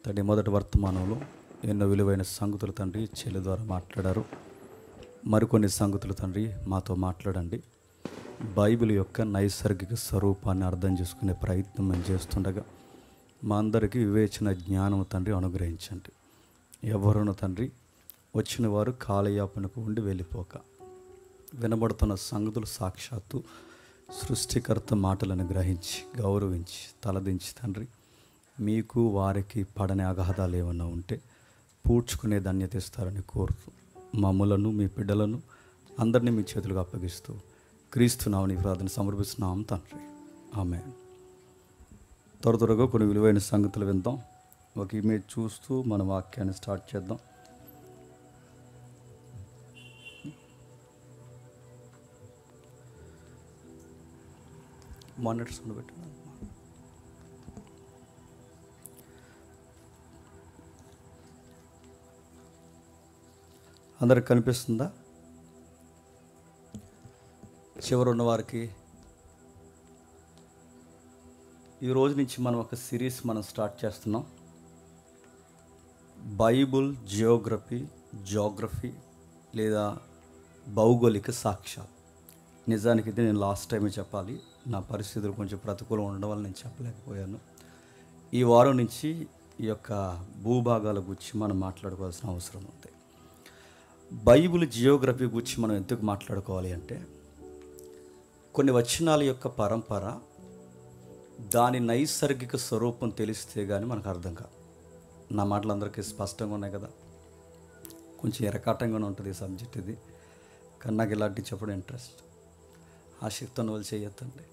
తండ్రి, మొదటి వర్తమానంలో ఎన్నో విలువైన సంగతులు తండ్రి చెల్లి ద్వారా మాట్లాడారు. మరికొన్ని సంగతులు తండ్రి మాతో మాట్లాడండి. బైబిల్ యొక్క నైసర్గిక స్వరూపాన్ని అర్థం చేసుకునే ప్రయత్నం మేము చేస్తుండగా మా అందరికీ వివేచన జ్ఞానం తండ్రి అనుగ్రహించండి. ఎవరును తండ్రి వచ్చిన వారు కాలయాపనకు ఉండి వెళ్ళిపోక వినబడుతున్న సంగతులు సాక్షాత్తు సృష్టికర్త మాటలను గ్రహించి గౌరవించి తలదించి తండ్రి మీకు వారికి పడని అగాధాలు ఏమన్నా ఉంటే పూడ్చుకునే ధన్యత ఇస్తారని కోరుతూ మమ్ములను మీ బిడ్డలను అందరినీ మీ చేతులకు అప్పగిస్తూ క్రీస్తునామని ప్రార్థన సమర్పిస్తున్నాం తండ్రి, ఆమేన్. త్వరగా కొన్ని విలువైన సంగతులు విందాం. ఒక ఇమేజ్ చూస్తూ మన వాక్యాన్ని స్టార్ట్ చేద్దాం. మానిటర్స్ పెట్టండి. అందరికి కనిపిస్తుందా? చివరున్న వారికి ఈ రోజు నుంచి మనం ఒక సిరీస్ స్టార్ట్ చేస్తున్నాం. బైబుల్ జియోగ్రఫీ లేదా భౌగోళిక సాక్ష్యాలు. నిజానికి ఇది నేను లాస్ట్ టైమే చెప్పాలి, నా పరిస్థితులు కొంచెం ప్రతికూలం ఉండడం వల్ల నేను చెప్పలేకపోయాను. ఈ వారం నుంచి ఈ యొక్క భూభాగాల గురించి మనం మాట్లాడుకోవాల్సిన అవసరం ఉంది. బైబిల్ జియోగ్రఫీ గురించి మనం ఎందుకు మాట్లాడుకోవాలి అంటే, కొన్ని వచనాల యొక్క పరంపర దాని నైసర్గిక స్వరూపం తెలిస్తే కానీ మనకు అర్థం కాదు. నా మాటలు అందరికీ స్పష్టంగా ఉన్నాయి కదా? కొంచెం ఎరకాటంగానే ఉంటుంది ఈ సబ్జెక్ట్ ఇది, కానీ నాకు ఇలాంటివి చెప్పడం ఇంట్రెస్ట్. ఆసక్తి ఉన్న వాళ్ళు చేయొద్దండి,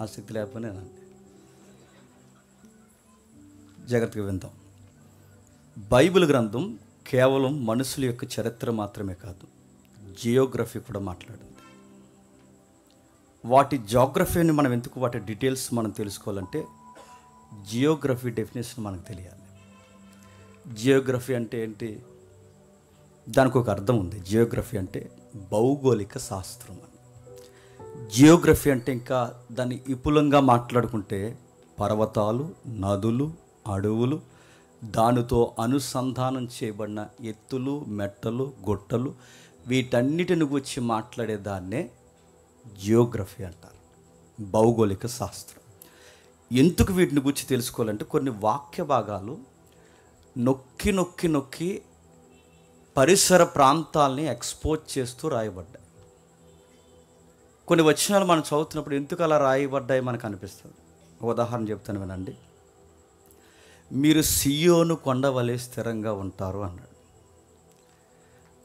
ఆసక్తి లేకపోయినానండి. జాగ్రత్తగా విందాం. బైబిల్ గ్రంథం కేవలం మనుషుల యొక్క చరిత్ర మాత్రమే కాదు, జియోగ్రఫీ కూడా మాట్లాడింది. వాటి జాగ్రఫీని మనం ఎందుకు, వాటి డీటెయిల్స్ మనం తెలుసుకోవాలంటే జియోగ్రఫీ డెఫినేషన్ మనకు తెలియాలి. జియోగ్రఫీ అంటే ఏంటి? దానికి ఒక అర్థం ఉంది. జియోగ్రఫీ అంటే భౌగోళిక శాస్త్రం అని. జియోగ్రఫీ అంటే ఇంకా దాన్ని విపులంగా మాట్లాడుకుంటే పర్వతాలు, నదులు, అడవులు, దానితో అనుసంధానం చేయబడిన ఎత్తులు, మెట్టలు, గుట్టలు, వీటన్నిటిని గురించి మాట్లాడేదాన్నే జియోగ్రఫీ అంటారు, భౌగోళిక శాస్త్రం. ఎందుకు వీటిని గురించి తెలుసుకోవాలంటే కొన్ని వాక్య భాగాలు నొక్కి నొక్కి నొక్కి పరిసర ప్రాంతాలని ఎక్స్పోజ్ చేస్తూ రాయబడ్డాయి. కొన్ని వచనాలు మనం చదువుతున్నప్పుడు ఎందుకు అలా రాయబడ్డాయి మనకు అనిపిస్తుంది. ఒక ఉదాహరణ చెప్తాను వినండి. మీరు సియోను కొండ వలె స్థిరంగా ఉంటారు అన్నాడు.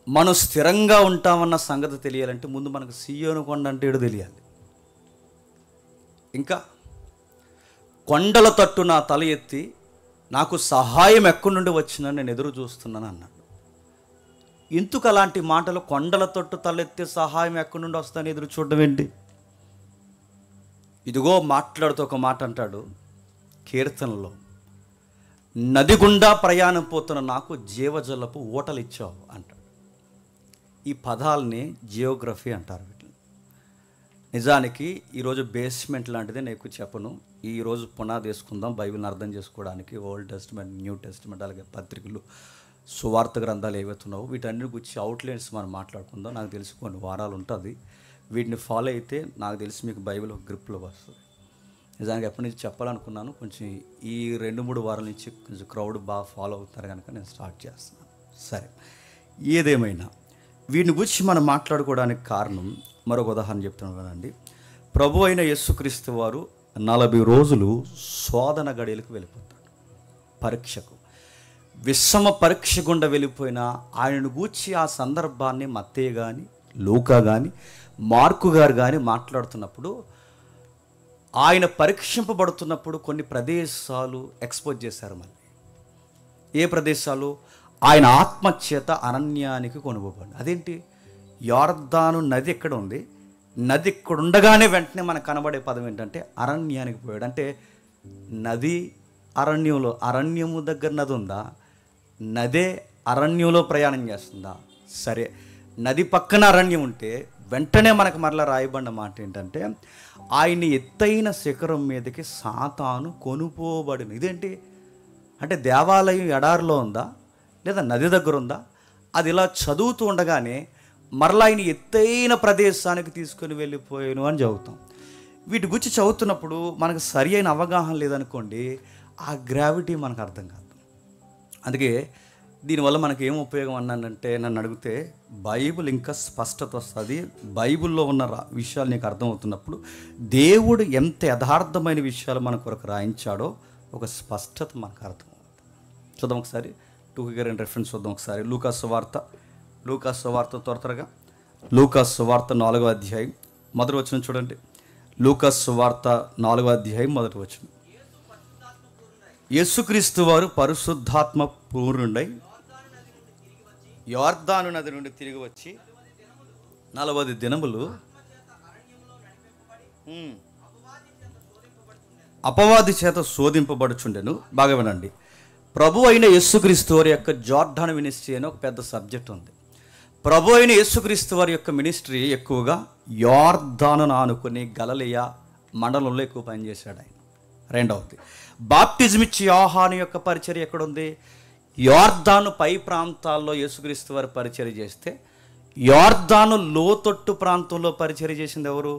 మనం స్థిరంగా ఉంటామన్న సంగతి తెలియాలంటే ముందు మనకు సియోను కొండ అంటే ఏడు తెలియాలి. ఇంకా కొండల తట్టు నా తల ఎత్తి నాకు సహాయం ఎక్కడి నుండి వచ్చినా నేను ఎదురు చూస్తున్నాను అన్నాడు. ఎందుకు అలాంటి మాటలు? కొండల తట్టు తలెత్తి సహాయం ఎక్కడి నుండి వస్తాను ఎదురు చూడడం ఏంటి? ఇదిగో మాట్లాడుతూ ఒక మాట అంటాడు కీర్తనలో, నది గుండా ప్రయాణం పోతున్న నాకు జీవజలపు ఊటలు ఇచ్చావు అంటాడు. ఈ పదాలని జియోగ్రఫీ అంటారు వీటిని. నిజానికి ఈరోజు బేస్మెంట్ లాంటిదే నేను చెప్పను. ఈరోజు పునాది వేసుకుందాం బైబిల్ని అర్థం చేసుకోవడానికి. ఓల్డ్ టెస్టిమెంట్, న్యూ టెస్టిమెంట్, అలాగే పత్రికలు, సువార్త గ్రంథాలు ఏవైతున్నావో వీటన్నిటి గురించి అవుట్లైన్స్ మనం మాట్లాడుకుందాం. నాకు తెలిసి కొన్ని వారాలు ఉంటుంది. వీటిని ఫాలో అయితే నాకు తెలిసి మీకు బైబిల్ ఒక గ్రిప్లో వస్తుంది. నిజానికి ఎప్పటి నుంచి చెప్పాలనుకున్నాను, కొంచెం ఈ 2-3 వారాల నుంచి కొంచెం క్రౌడ్ బాగా ఫాలో అవుతున్నారు కనుక నేను స్టార్ట్ చేస్తున్నాను. సరే, ఏదేమైనా వీటిని గురించి మనం మాట్లాడుకోవడానికి కారణం మరొక ఉదాహరణ చెప్తున్నాను కదండి. ప్రభు అయిన యేసుక్రీస్తు వారు 40 రోజులు శోధన గడియలకు వెళ్ళిపోతాడు, పరీక్షకు. విషమ పరీక్ష గుండా వెళ్ళిపోయిన ఆయనను గూర్చి ఆ సందర్భాన్ని మత్తయి కానీ, లూకా కానీ, మార్కు గారు కానీ మాట్లాడుతున్నప్పుడు ఆయన పరీక్షింపబడుతున్నప్పుడు కొన్ని ప్రదేశాలు ఎక్స్పోజ్ చేశారు. మళ్ళీ ఏ ప్రదేశాలు? ఆయన ఆత్మచేత అరణ్యానికి కొనుగోబడి. అదేంటి? యోర్దాను నది ఎక్కడ ఉంది, నది ఇక్కడ ఉండగానే వెంటనే మనకు కనబడే పదం ఏంటంటే అరణ్యానికి పోయాడు. అంటే నది అరణ్యంలో, అరణ్యము దగ్గర నది ఉందా? నదే అరణ్యంలో ప్రయాణం చేస్తుందా? సరే, నది పక్కన అరణ్యం ఉంటే వెంటనే మనకు మరలా రాయబడిన మాట ఏంటంటే ఆయన్ని ఎత్తైన శిఖరం మీదకి సాతాను కొనుపోబడిన. ఇదేంటి? అంటే దేవాలయం ఎడారిలో ఉందా లేదా నది దగ్గర ఉందా? అది ఇలా చదువుతూ ఉండగానే మరలా ఆయన ఎత్తైన ప్రదేశానికి తీసుకొని వెళ్ళిపోయాను అని చదువుతాం. వీటి గురించి చదువుతున్నప్పుడు మనకు సరి అయిన అవగాహన లేదనుకోండి, ఆ గ్రావిటీ మనకు అర్థం కాదు. అందుకే దీనివల్ల మనకి ఏం ఉపయోగం అన్నానంటే, నన్ను అడిగితే బైబిల్ ఇంకా స్పష్టత వస్తుంది. బైబిల్లో ఉన్న విషయాలు నీకు అర్థమవుతున్నప్పుడు దేవుడు ఎంత యథార్థమైన విషయాలు మన కొరకు రాయించాడో ఒక స్పష్టత మనకు అర్థమవుతుంది. చూద్దాం ఒకసారి 2 రెఫరెన్స్ చూద్దాం ఒకసారి. లూకాసు సువార్త త్వరగా లూకాసు సువార్త 4వ అధ్యాయం మొదటి వచనం చూడండి. లూకాసు సువార్త 4వ అధ్యాయం మొదటి వచనం. యేసుక్రీస్తు వారు పరిశుద్ధాత్మ పూర్ణుడై యోర్దాను నది నుండి తిరిగి వచ్చి 40 దినములు అపవాది చేత శోధింపబడుచుండెను. బాగా వినండి. ప్రభు అయిన యేసుక్రీస్తు వారి యొక్క జోర్డాను మినిస్ట్రీ అని ఒక పెద్ద సబ్జెక్ట్ ఉంది. ప్రభు అయిన యేసుక్రీస్తు వారి యొక్క మినిస్ట్రీ ఎక్కువగా యోర్దానును ఆనుకుని గలిలయ మండలంలో ఎక్కువ పనిచేశాడు ఆయన. రెండవది, బాప్టిజం ఇచ్చి యోహాను యొక్క పరిచర్య ఎక్కడుంది? యోర్దాను పై ప్రాంతాల్లో యేసుక్రీస్తు వారి పరిచర్య చేస్తే, యోర్దాను లోతట్టు ప్రాంతంలో పరిచర్య చేసింది ఎవరు?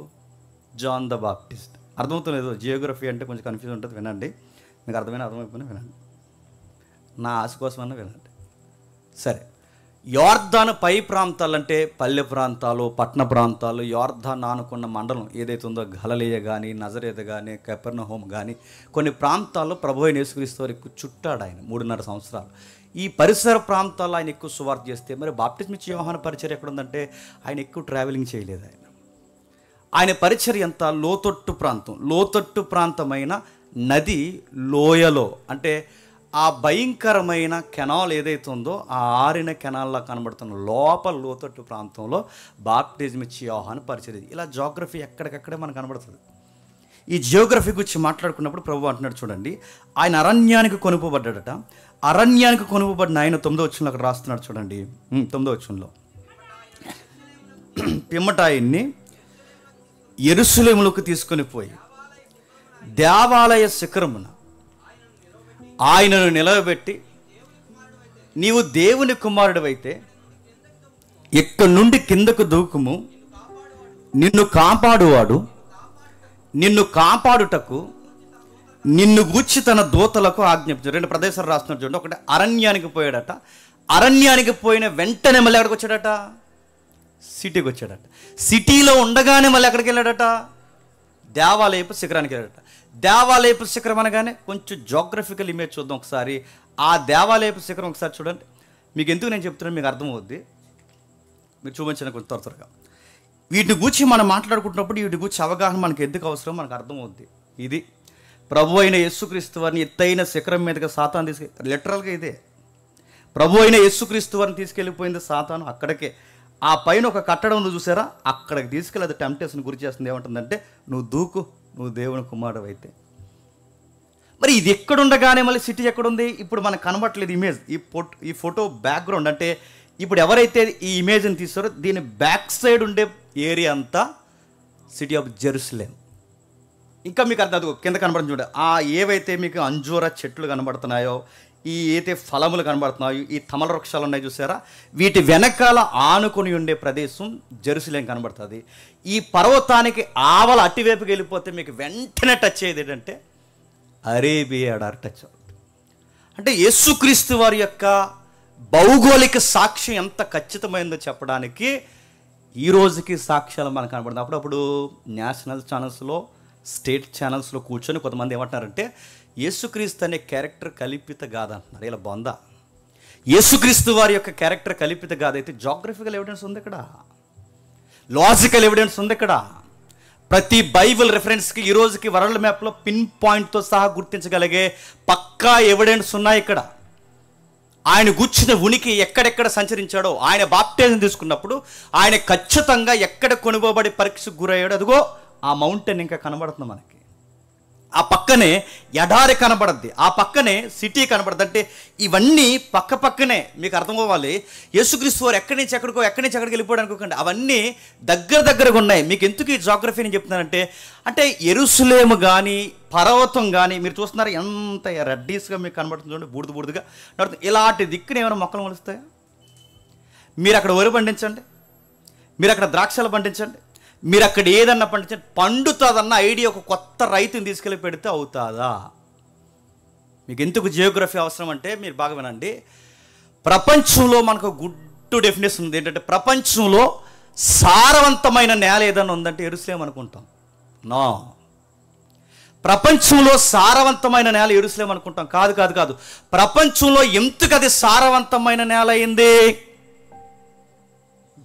John the Baptist. అర్థమవుతుంది. జియోగ్రఫీ అంటే కొంచెం కన్ఫ్యూజ్ ఉంటుంది, వినండి. మీకు అర్థమైపోయినా వినండి, నా ఆశ కోసమన్నా వినండి. సరే, యోర్దాను పై ప్రాంతాలు అంటే పల్లె ప్రాంతాలు, పట్టణ ప్రాంతాలు, యోర్దాను ఆనుకున్న మండలం ఏదైతే ఉందో, గలిలయ కానీ, నజరేతు కానీ, కపెర్నహూము కానీ, కొన్ని ప్రాంతాల్లో ప్రభు అయిన యేసుక్రీస్తు వారు ఎక్కువ చుట్టాడు ఆయన 3.5 సంవత్సరాలు. ఈ పరిసర ప్రాంతాల్లో ఆయన ఎక్కువ సువార్త చేస్తే, మరి బాప్టిజం ఇచ్చే యోహాను పరిచర్య ఎక్కడ ఉందంటే ఆయన ఎక్కువ ట్రావెలింగ్ చేయలేదు. ఆయన పరిచర్య అంతా లోతట్టు ప్రాంతమైన నది లోయలో, అంటే ఆ భయంకరమైన కెనాల్ ఏదైతే ఉందో ఆ ఆరిన కెనాల్లా కనబడుతున్న లోపల లోతట్టు ప్రాంతంలో బాప్టిజం ఇచ్చి యోహాను పరిచర్య. ఇలా జియోగ్రఫీ ఎక్కడికక్కడే మనకు కనబడుతుంది. ఈ జియోగ్రఫీ గురించి మాట్లాడుకున్నప్పుడు ప్రభు అంటున్నాడు చూడండి, ఆయన అరణ్యానికి కొనుపబడ్డాడట. అరణ్యానికి కొనుపబడిన ఆయన 9వ వచనంలో అక్కడ రాస్తున్నాడు చూడండి. 9వ వచనంలో, పిమ్మట ఆయన్ని యెరూషలేములోకి తీసుకొని పోయి దేవాలయ శిఖరమున ఆయనను నిలవబెట్టి, నీవు దేవుని కుమారుడివైతే ఇక్కడి నుండి కిందకు దూకుము, నిన్ను కాపాడుటకు నిన్ను గూర్చి తన దూతలకు ఆజ్ఞాపించాడు. 2 ప్రదేశాలు రాస్తున్నాడు చూడండి. ఒకటి అరణ్యానికి పోయాడట. అరణ్యానికి పోయిన వెంటనే మళ్ళీ ఎక్కడికి వచ్చాడట? సిటీకి వచ్చాడట. సిటీలో ఉండగానే మళ్ళీ ఎక్కడికి వెళ్ళాడట? దేవాలయపు శిఖరానికి వెళ్ళాడట. దేవాలయపు శిఖరం అనగానే కొంచెం జోగ్రఫికల్ ఇమేజ్ చూద్దాం ఒకసారి. ఆ దేవాలయపు శిఖరం ఒకసారి చూడండి. మీకు ఎందుకు నేను చెప్తున్నాను మీకు అర్థమవుద్ది. మీరు చూపించిన కొంచెం త్వరగా వీటిని గూర్చి మనం మాట్లాడుకుంటున్నప్పుడు వీటి గూర్చి అవగాహన మనకు ఎందుకు అవసరం మనకు అర్థమవుద్ది. ఇది ప్రభు అయిన యేసుక్రీస్తు వారిని ఎత్తైన శిఖరం మీదగా సాతాను లిటరల్గా ఇదే ప్రభు అయిన యేసుక్రీస్తు వారిని తీసుకెళ్ళిపోయింది సాతాను. అక్కడికే ఆ పైన ఒక కట్టడం చూసారా, అక్కడికి తీసుకెళ్ళి అది టెంప్టేషన్ గురి చేస్తుంది. ఏమంటుందంటే, నువ్వు దూకు, నువ్వు దేవుని కుమారుడు అయితే. మరి ఇది ఎక్కడుండగానే మళ్ళీ సిటీ ఎక్కడుంది? ఇప్పుడు మనకు కనబట్టలేదు ఇమేజ్. ఈ ఫోటో బ్యాక్గ్రౌండ్ అంటే ఇప్పుడు ఎవరైతే ఈ ఇమేజ్ని తీస్తారో దీని బ్యాక్ సైడ్ ఉండే ఏరియా అంతా సిటీ ఆఫ్ జెరూసలేం. ఇంకా మీకు అర్థం కింద కనబడుతుంది చూడండి. ఆ ఏవైతే మీకు అంజూర చెట్లు కనబడుతున్నాయో, ఈ అయితే ఫలములు కనబడుతున్నాయో, ఈ తమల వృక్షాలు ఉన్నాయి చూసారా, వీటి వెనకాల ఆనుకొని ఉండే ప్రదేశం జెరూసలేం కనబడుతుంది. ఈ పర్వతానికి ఆవల అటువైపుకి వెళ్ళిపోతే మీకు వెంటనే టచ్ అయ్యేది ఏంటంటే అరేబియా ఎడారి టచ్ అవుతుంది. అంటే యేసుక్రీస్తు వారి యొక్క భౌగోళిక సాక్ష్యం ఎంత ఖచ్చితమైందో చెప్పడానికి ఈ రోజుకి సాక్ష్యాలు మనకు కనబడుతుంది. అప్పుడప్పుడు నేషనల్ ఛానల్స్లో, స్టేట్ ఛానల్స్లో కూర్చొని కొంతమంది ఏమంటున్నారంటే, యేసుక్రీస్తు అనే క్యారెక్టర్ కల్పిత కాదంటున్నారు. ఇలా బొందా, యేసుక్రీస్తు వారి యొక్క క్యారెక్టర్ కల్పిత కాదైతే జాగ్రఫికల్ ఎవిడెన్స్ ఉంది ఇక్కడ, లాజికల్ ఎవిడెన్స్ ఉంది ఇక్కడ. ప్రతి బైబిల్ రెఫరెన్స్కి ఈ రోజుకి వరల్డ్ మ్యాప్లో పిన్ పాయింట్తో సహా గుర్తించగలిగే పక్కా ఎవిడెన్స్ ఉన్నాయి ఇక్కడ. ఆయన గుర్చిన ఉనికి ఎక్కడెక్కడ సంచరించాడో, ఆయన బాప్టిజం తీసుకున్నప్పుడు ఆయన ఖచ్చితంగా ఎక్కడ కొనుగోబడి పరీక్షకు గురయ్యాడో, అదిగో ఆ మౌంటైన్ ఇంకా కనబడుతుంది మనకి. ఆ పక్కనే ఎడారి కనబడద్ది, ఆ పక్కనే సిటీ కనబడద్ది. అంటే ఇవన్నీ పక్క పక్కనే. మీకు అర్థం అవ్వాలి, యేసుక్రీస్తు వారు ఎక్కడి నుంచి ఎక్కడికి వెళ్ళిపోయాడు అనుకోకండి. అవన్నీ దగ్గరగా ఉన్నాయి. మీకు ఎందుకు ఈ జాగ్రఫీ నేను చెప్తున్నానంటే, అంటే యెరూషలేము కానీ పర్వతం కానీ మీరు చూస్తున్నారు ఎంత రెడ్డీస్గా మీకు కనబడుతుంది చూడండి, బూడిదగా నడుతుంది. ఇలాంటి దిక్కున ఏమైనా మొక్కలు మొలుస్తాయా? మీరు అక్కడ వరి పండించండి, మీరు అక్కడ ద్రాక్షలు పండించండి, మీరు అక్కడ ఏదన్నా పండించండి, పండుతుందన్న ఐడియా ఒక కొత్త రైతుని తీసుకెళ్ళి పెడితే అవుతుందా? మీకు ఎందుకు జియోగ్రఫీ అవసరం అంటే మీరు బాగా వినండి. ప్రపంచంలో మనకు గుడ్ డెఫినేషన్ ఉంది. ఏంటంటే ప్రపంచంలో సారవంతమైన నేల ఏదన్నా ఉందంటే యెరూషలేం అనుకుంటాం. నో, ప్రపంచంలో సారవంతమైన నేల యెరూషలేం అనుకుంటాం. కాదు. ప్రపంచంలో ఎందుకు అది సారవంతమైన నేల అయింది?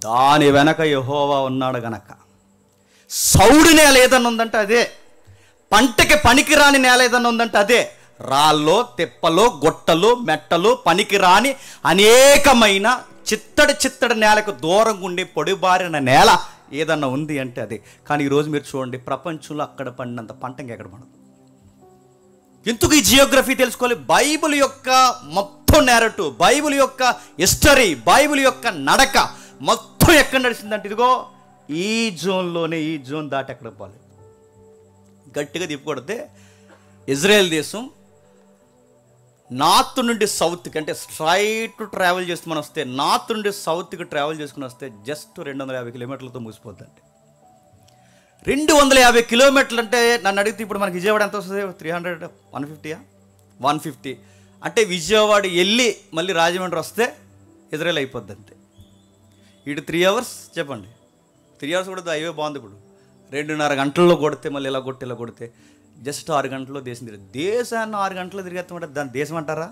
దాని వెనక యెహోవా ఉన్నాడు గనక. సౌడు నేల ఏదన్నా ఉందంటే అదే, పంటకి పనికిరాని నేల ఏదన్నా ఉందంటే అదే. రాళ్ళు, తిప్పలు, గొట్టలు, మెట్టలు, పనికిరాని అనేకమైన చిత్తడి నేలకు దూరంగా ఉండి పొడిబారిన నేల ఏదన్నా ఉంది అంటే అదే. కానీ ఈరోజు మీరు చూడండి, ప్రపంచంలో అక్కడ పండినంత పంట ఇంకెక్కడ పండదు. ఎందుకు ఈ జియోగ్రఫీ తెలుసుకోవాలి? బైబిల్ యొక్క మొత్తం నేరేటివ్, బైబిల్ యొక్క హిస్టరీ, బైబిల్ యొక్క నడక మొత్తం ఎక్కడ నడిచిందంటే ఇదిగో ఈ జోన్లోనే. ఈ జోన్ దాటి ఎక్కడ పోలేదు. గట్టిగా తిప్పుకొడితే ఇజ్రాయెల్ దేశం నార్త్ నుండి సౌత్కి, అంటే స్ట్రైట్ ట్రావెల్ చేసి మనం వస్తే, నార్త్ నుండి సౌత్కి ట్రావెల్ చేసుకుని వస్తే జస్ట్ 250 కిలోమీటర్లతో ముగిసిపోద్దండి. 250 కిలోమీటర్లు అంటే నన్ను అడిగితే ఇప్పుడు మనకి విజయవాడ ఎంత వస్తుంది? 300, 150 అంటే విజయవాడ వెళ్ళి మళ్ళీ రాజమండ్రి వస్తే ఇజ్రాయెల్ అయిపోద్ది అంతే. ఇటు 3 అవర్స్ చెప్పండి, 3 అవర్స్ కూడా హైవే బాగుంది. ఇప్పుడు 2.5 గంటల్లో కొడితే మళ్ళీ ఇలా కొడితే జస్ట్ 6 గంటల్లో దేశం తిరిగి, దేశాన్ని 6 గంటల్లో తిరిగేస్తామంటే దాన్ని దేశం అంటారా?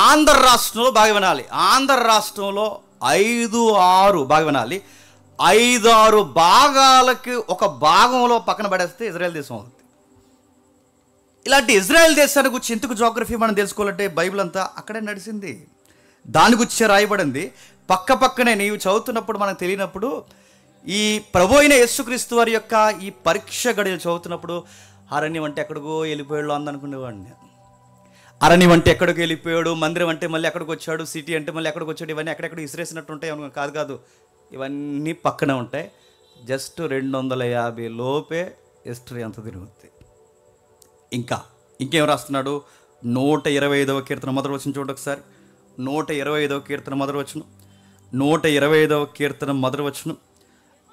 ఆంధ్ర రాష్ట్రంలో బాగా వినాలి, ఆంధ్ర రాష్ట్రంలో 5-6 బాగా వినాలి, 5-6 భాగాలకి ఒక భాగంలో పక్కన పడేస్తే ఇజ్రాయెల్ దేశం అవుతుంది. ఇలాంటి ఇజ్రాయెల్ దేశాన్ని గురించి ఎందుకు జియోగ్రఫీ మనం తెలుసుకోవాలంటే బైబిల్ అంతా అక్కడే నడిచింది, దాని గురించి రాయబడింది. పక్కనే నీవు చదువుతున్నప్పుడు మనకు తెలియనప్పుడు ఈ ప్రభు అయిన యేసుక్రీస్తు వారి యొక్క ఈ పరీక్ష గడియలు చదువుతున్నప్పుడు అరణ్యం అంటే ఎక్కడికో వెళ్ళిపోయాడు అందనుకునేవాడిని. అరణ్యం అంటే ఎక్కడికి వెళ్ళిపోయాడు, మందిరం అంటే మళ్ళీ ఎక్కడికి వచ్చాడు, సిటీ అంటే మళ్ళీ ఎక్కడికి వచ్చాడు, ఇవన్నీ ఎక్కడెక్కడ ఇసిరేసినట్టు ఉంటాయి అనుకో. కాదు, ఇవన్నీ పక్కనే ఉంటాయి. జస్ట్ 250 లోపే హిస్టరీ అంత తిరుగుతుంది. ఇంకేం రాస్తున్నాడు? 125వ కీర్తన మొదటి వచనం చూడండి ఒకసారి. 125వ కీర్తన మొదటి వచనం, 125వ కీర్తన మొదటి వచనం,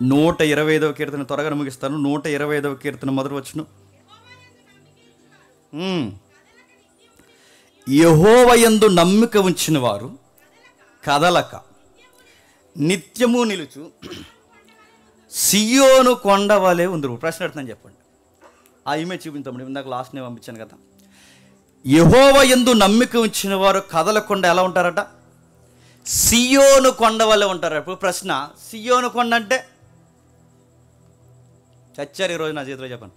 125వ కీర్తన త్వరగా ముగిస్తాను. 125వ కీర్తన మొదటి వచనం. యెహోవాయందు నమ్మిక ఉంచిన వారు కదలక నిత్యము నిలుచు సియోను కొండ వలె ఉందరు. ప్రశ్న అడుగుతున్నాను, చెప్పండి. ఆ ఇమేజ్ చూపించండి. ఇందాక లాస్ట్ నేను పంపించాను కదా. యెహోవాయందు నమ్మిక ఉంచిన వారు కదలకుండా ఎలా ఉంటారట? సియోను కొండ వలె ఉంటారు. ఇప్పుడు ప్రశ్న, సియోను కొండ అంటే చచ్చారు ఈరోజు నా చేతిలో, చెప్పండి.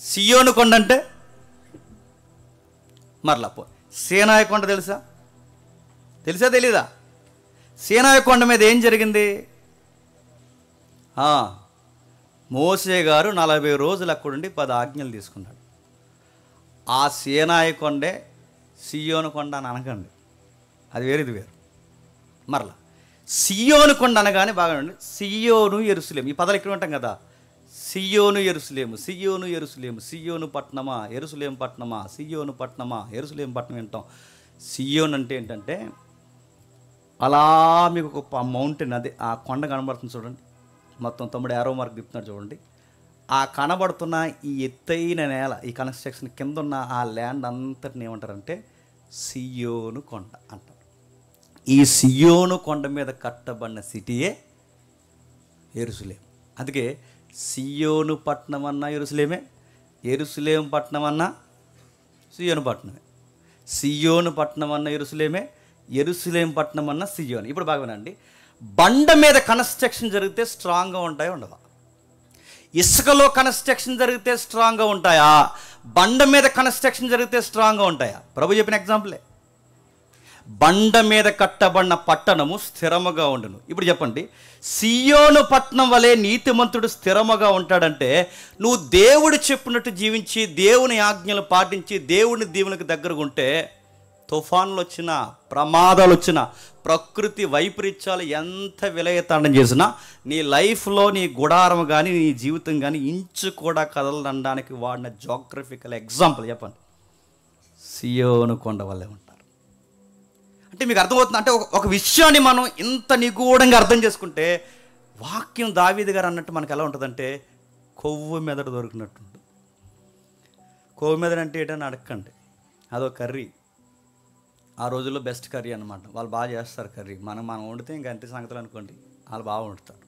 సియోను కొండ అంటే మరలా సీనాయి కొండ తెలుసా తెలీదా? సీనాయి కొండ మీద ఏం జరిగింది? మోసే గారు 40 రోజులు అక్కడుండి 10 ఆజ్ఞలు తీసుకున్నాడు. ఆ సీనాయి కొండే సియోను కొండ అని అనకండి, అది వేరేది వేరు. మరలా సియోను కొండ అనగానే బాగా ఉండండి. సియోను యెరూషలేము, ఈ పదాలు ఎక్కడ ఉంటాం కదా. సియోను యెరూషలేము, సియోను యెరూషలేము, సియోను పట్టణమా, యెరూషలేము పట్టణమా, సియోను పట్టణమా, యెరూషలేము పట్టణం వింటాం. సియోన్ అంటే ఏంటంటే అలా మీకు ఒక మౌంటైన్, అదే ఆ కొండ కనబడుతుంది చూడండి. మొత్తం తమ్ముడు ఏరో మార్క్ తిప్పుతున్నాడు చూడండి. ఆ కనబడుతున్న ఈ ఎత్తైన నేల, ఈ కన్స్ట్రక్షన్ కింద ఉన్న ఆ ల్యాండ్ అంతటిని ఏమంటారంటే సియోను కొండ అంటారు. ఈ సియోను కొండ మీద కట్టబడిన సిటీయే యెరూషలేము. అందుకే సియోను పట్టణం అన్నా యెరూషలేమే, యెరూషలేము పట్టణం అన్నా సియోను పట్టణమే, సియోను పట్టణం అన్న యెరూషలేమే, యెరూషలేము పట్టణం అన్న సియోను. ఇప్పుడు బాగా వినండి. బండ మీద కన్స్ట్రక్షన్ జరిగితే స్ట్రాంగ్గా ఉంటాయా ఉండవా? ఇసుకలో కన్స్ట్రక్షన్ జరిగితే స్ట్రాంగ్గా ఉంటాయా? బండ మీద కన్స్ట్రక్షన్ జరిగితే స్ట్రాంగ్గా ఉంటాయా? ప్రభు చెప్పిన ఎగ్జాంపులే. బండ మీద కట్టబడిన పట్టణము స్థిరముగా ఉండును. ఇప్పుడు చెప్పండి, సియోను పట్టణం వలె నీతిమంతుడు స్థిరముగా ఉంటాడంటే నువ్వు దేవుడు చెప్పినట్టు జీవించి దేవుని ఆజ్ఞలు పాటించి దేవుని దీవునికి దగ్గరగా ఉంటే తుఫాన్లు వచ్చినా ప్రమాదాలు వచ్చినా ప్రకృతి వైపరీత్యాలు ఎంత విలయతాండం చేసినా నీ లైఫ్లో నీ గుడారం కానీ నీ జీవితం కానీ ఇంచు కూడా కదలనడానికి వాడిన జోగ్రఫికల్ ఎగ్జాంపుల్ చెప్పండి, సియోను కొండ వల్లే ఉంటారు. అంటే మీకు అర్థమవుతుంది అంటే ఒక విషయాన్ని మనం ఇంత నిగూఢంగా అర్థం చేసుకుంటే వాక్యం దావీదు గారు అన్నట్టు మనకు ఎలా ఉంటుందంటే కొవ్వు మెదడు దొరికినట్టు. కొవ్వు మెదడు అంటే ఏంటని అడగండి, అదో కర్రీ. ఆ రోజుల్లో బెస్ట్ కర్రీ అనమాట. వాళ్ళు బాగా చేస్తారు కర్రీ. మనం వండితే ఇంకా అంతే సంగతులు అనుకోండి, వాళ్ళు బాగా వండుతారు.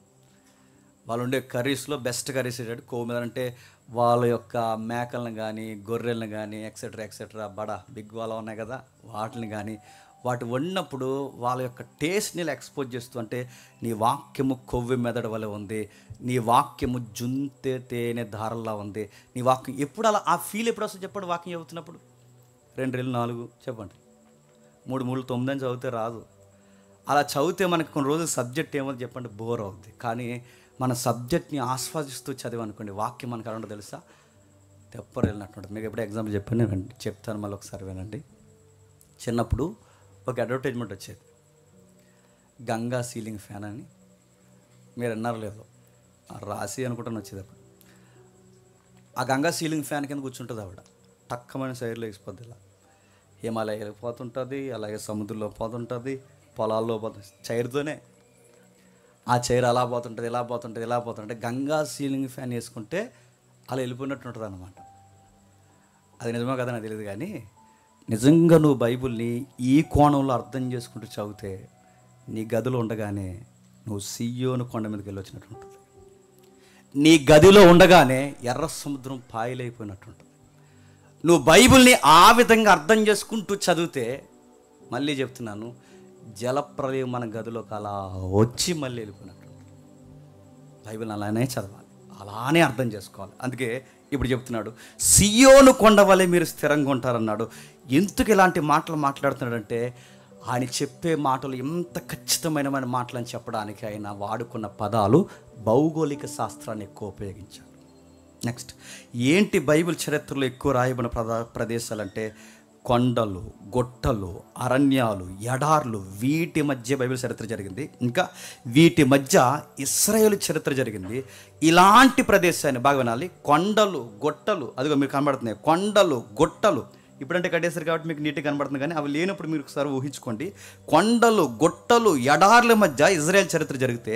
వాళ్ళు ఉండే కర్రీస్లో బెస్ట్ కర్రీస్ ఏంటంటే కొవ్వు మెదడు. అంటే వాళ్ళ యొక్క మేకలను కానీ గొర్రెలను కానీ ఎక్సెట్రా బిగ్ వాళ్ళ ఉన్నాయి కదా, వాటిని కానీ వాటి వండినప్పుడు వాళ్ళ యొక్క టేస్ట్ని ఎక్స్పోజ్ చేస్తూ, అంటే నీ వాక్యము కొవ్వు మెదడు వలె ఉంది, నీ వాక్యము జుంతే తేనె ధారల్లా ఉంది, నీ వాక్యం ఎప్పుడు అలా ఆ ఫీల్ ఎప్పుడు వస్తుంది చెప్పండి. వాక్యం చదువుతున్నప్పుడు 2 4 చెప్పండి, 3 3 9 అని చదివితే రాదు. అలా చదివితే మనకి కొన్ని రోజులు సబ్జెక్ట్ ఏమో చెప్పండి బోర్ అవుద్ది. కానీ మన సబ్జెక్ట్ని ఆస్వాదిస్తూ చదివనుకోండి వాక్యం మనకు అలా ఉండదు తెలుసా, తెప్పరు వెళ్ళినట్టు. మీకు ఎప్పుడు ఎగ్జాంపుల్ చెప్తాను మళ్ళీ ఒకసారి వినండి. చిన్నప్పుడు ఒక అడ్వర్టైజ్మెంట్ వచ్చేది, గంగా సీలింగ్ ఫ్యాన్ అని. మీరు అన్నారు లేదో, రాసి అనుకుంటాను వచ్చేది. అప్పుడు ఆ గంగా సీలింగ్ ఫ్యాన్ కింద కూర్చుంటుంది ఆవిడ, టక్కమైన సైడ్లో వేసిపోద్ది. ఇలా హిమాలయాలకు పోతుంటుంది, అలాగే సముద్రంలో పోతుంటుంది, పొలాల్లో పోతుంది. చైర్తోనే ఆ చైర్ అలా పోతుంటుంది, ఇలా పోతుంటుంది, ఇలా పోతుంటే గంగా సీలింగ్ ఫ్యాన్ వేసుకుంటే అలా వెళ్ళిపోయినట్టు ఉంటుంది అన్నమాట. అది నిజమో కదా నాకు తెలియదు, కానీ నిజంగా నువ్వు బైబిల్ని ఈ కోణంలో అర్థం చేసుకుంటూ చదివితే నీ గదిలో ఉండగానే నువ్వు సియోను కొండ మీదకి వెళ్ళి వచ్చినట్టు ఉంటుంది. నీ గదిలో ఉండగానే ఎర్ర సముద్రం పాయలైపోయినట్టు ఉంటుంది. నువ్వు బైబిల్ని ఆ విధంగా అర్థం చేసుకుంటూ చదివితే, మళ్ళీ చెప్తున్నాను, జలప్రలయం మన గదిలోకి అలా వచ్చి మళ్ళీ వెళ్ళిపోయినట్టు. బైబిల్ని అలానే చదవాలి, అలానే అర్థం చేసుకోవాలి. అందుకే ఇప్పుడు చెప్తున్నాడు, సియోను కొండ వలె మీరు స్థిరంగా ఉంటారన్నాడు. ఎందుకు ఇలాంటి మాటలు మాట్లాడుతున్నాడంటే ఆయన చెప్పే మాటలు ఎంత ఖచ్చితమైన మాటలు అని చెప్పడానికి ఆయన వాడుకున్న పదాలు భౌగోళిక శాస్త్రాన్ని ఎక్కువ ఉపయోగించాడు. నెక్స్ట్ ఏంటి బైబిల్ చరిత్రలో ఎక్కువ రాయబడిన ప్రదేశాలంటే కొండలు, గుట్టలు, అరణ్యాలు, ఎడార్లు, వీటి మధ్య బైబిల్ చరిత్ర జరిగింది. ఇంకా వీటి మధ్య ఇశ్రాయేలు చరిత్ర జరిగింది. ఇలాంటి ప్రదేశాన్ని బాగా వినాలి. కొండలు, గుట్టలు, అదిగో మీకు కనబడుతున్నాయి కొండలు, గుట్టలు. ఇప్పుడంటే కట్టేశారు కాబట్టి మీకు నీట్గా కనబడుతుంది, కానీ అవి లేనప్పుడు మీరు ఒకసారి ఊహించుకోండి. కొండలు, గుట్టలు, ఎడార్ల మధ్య ఇజ్రాయెల్ చరిత్ర జరిగితే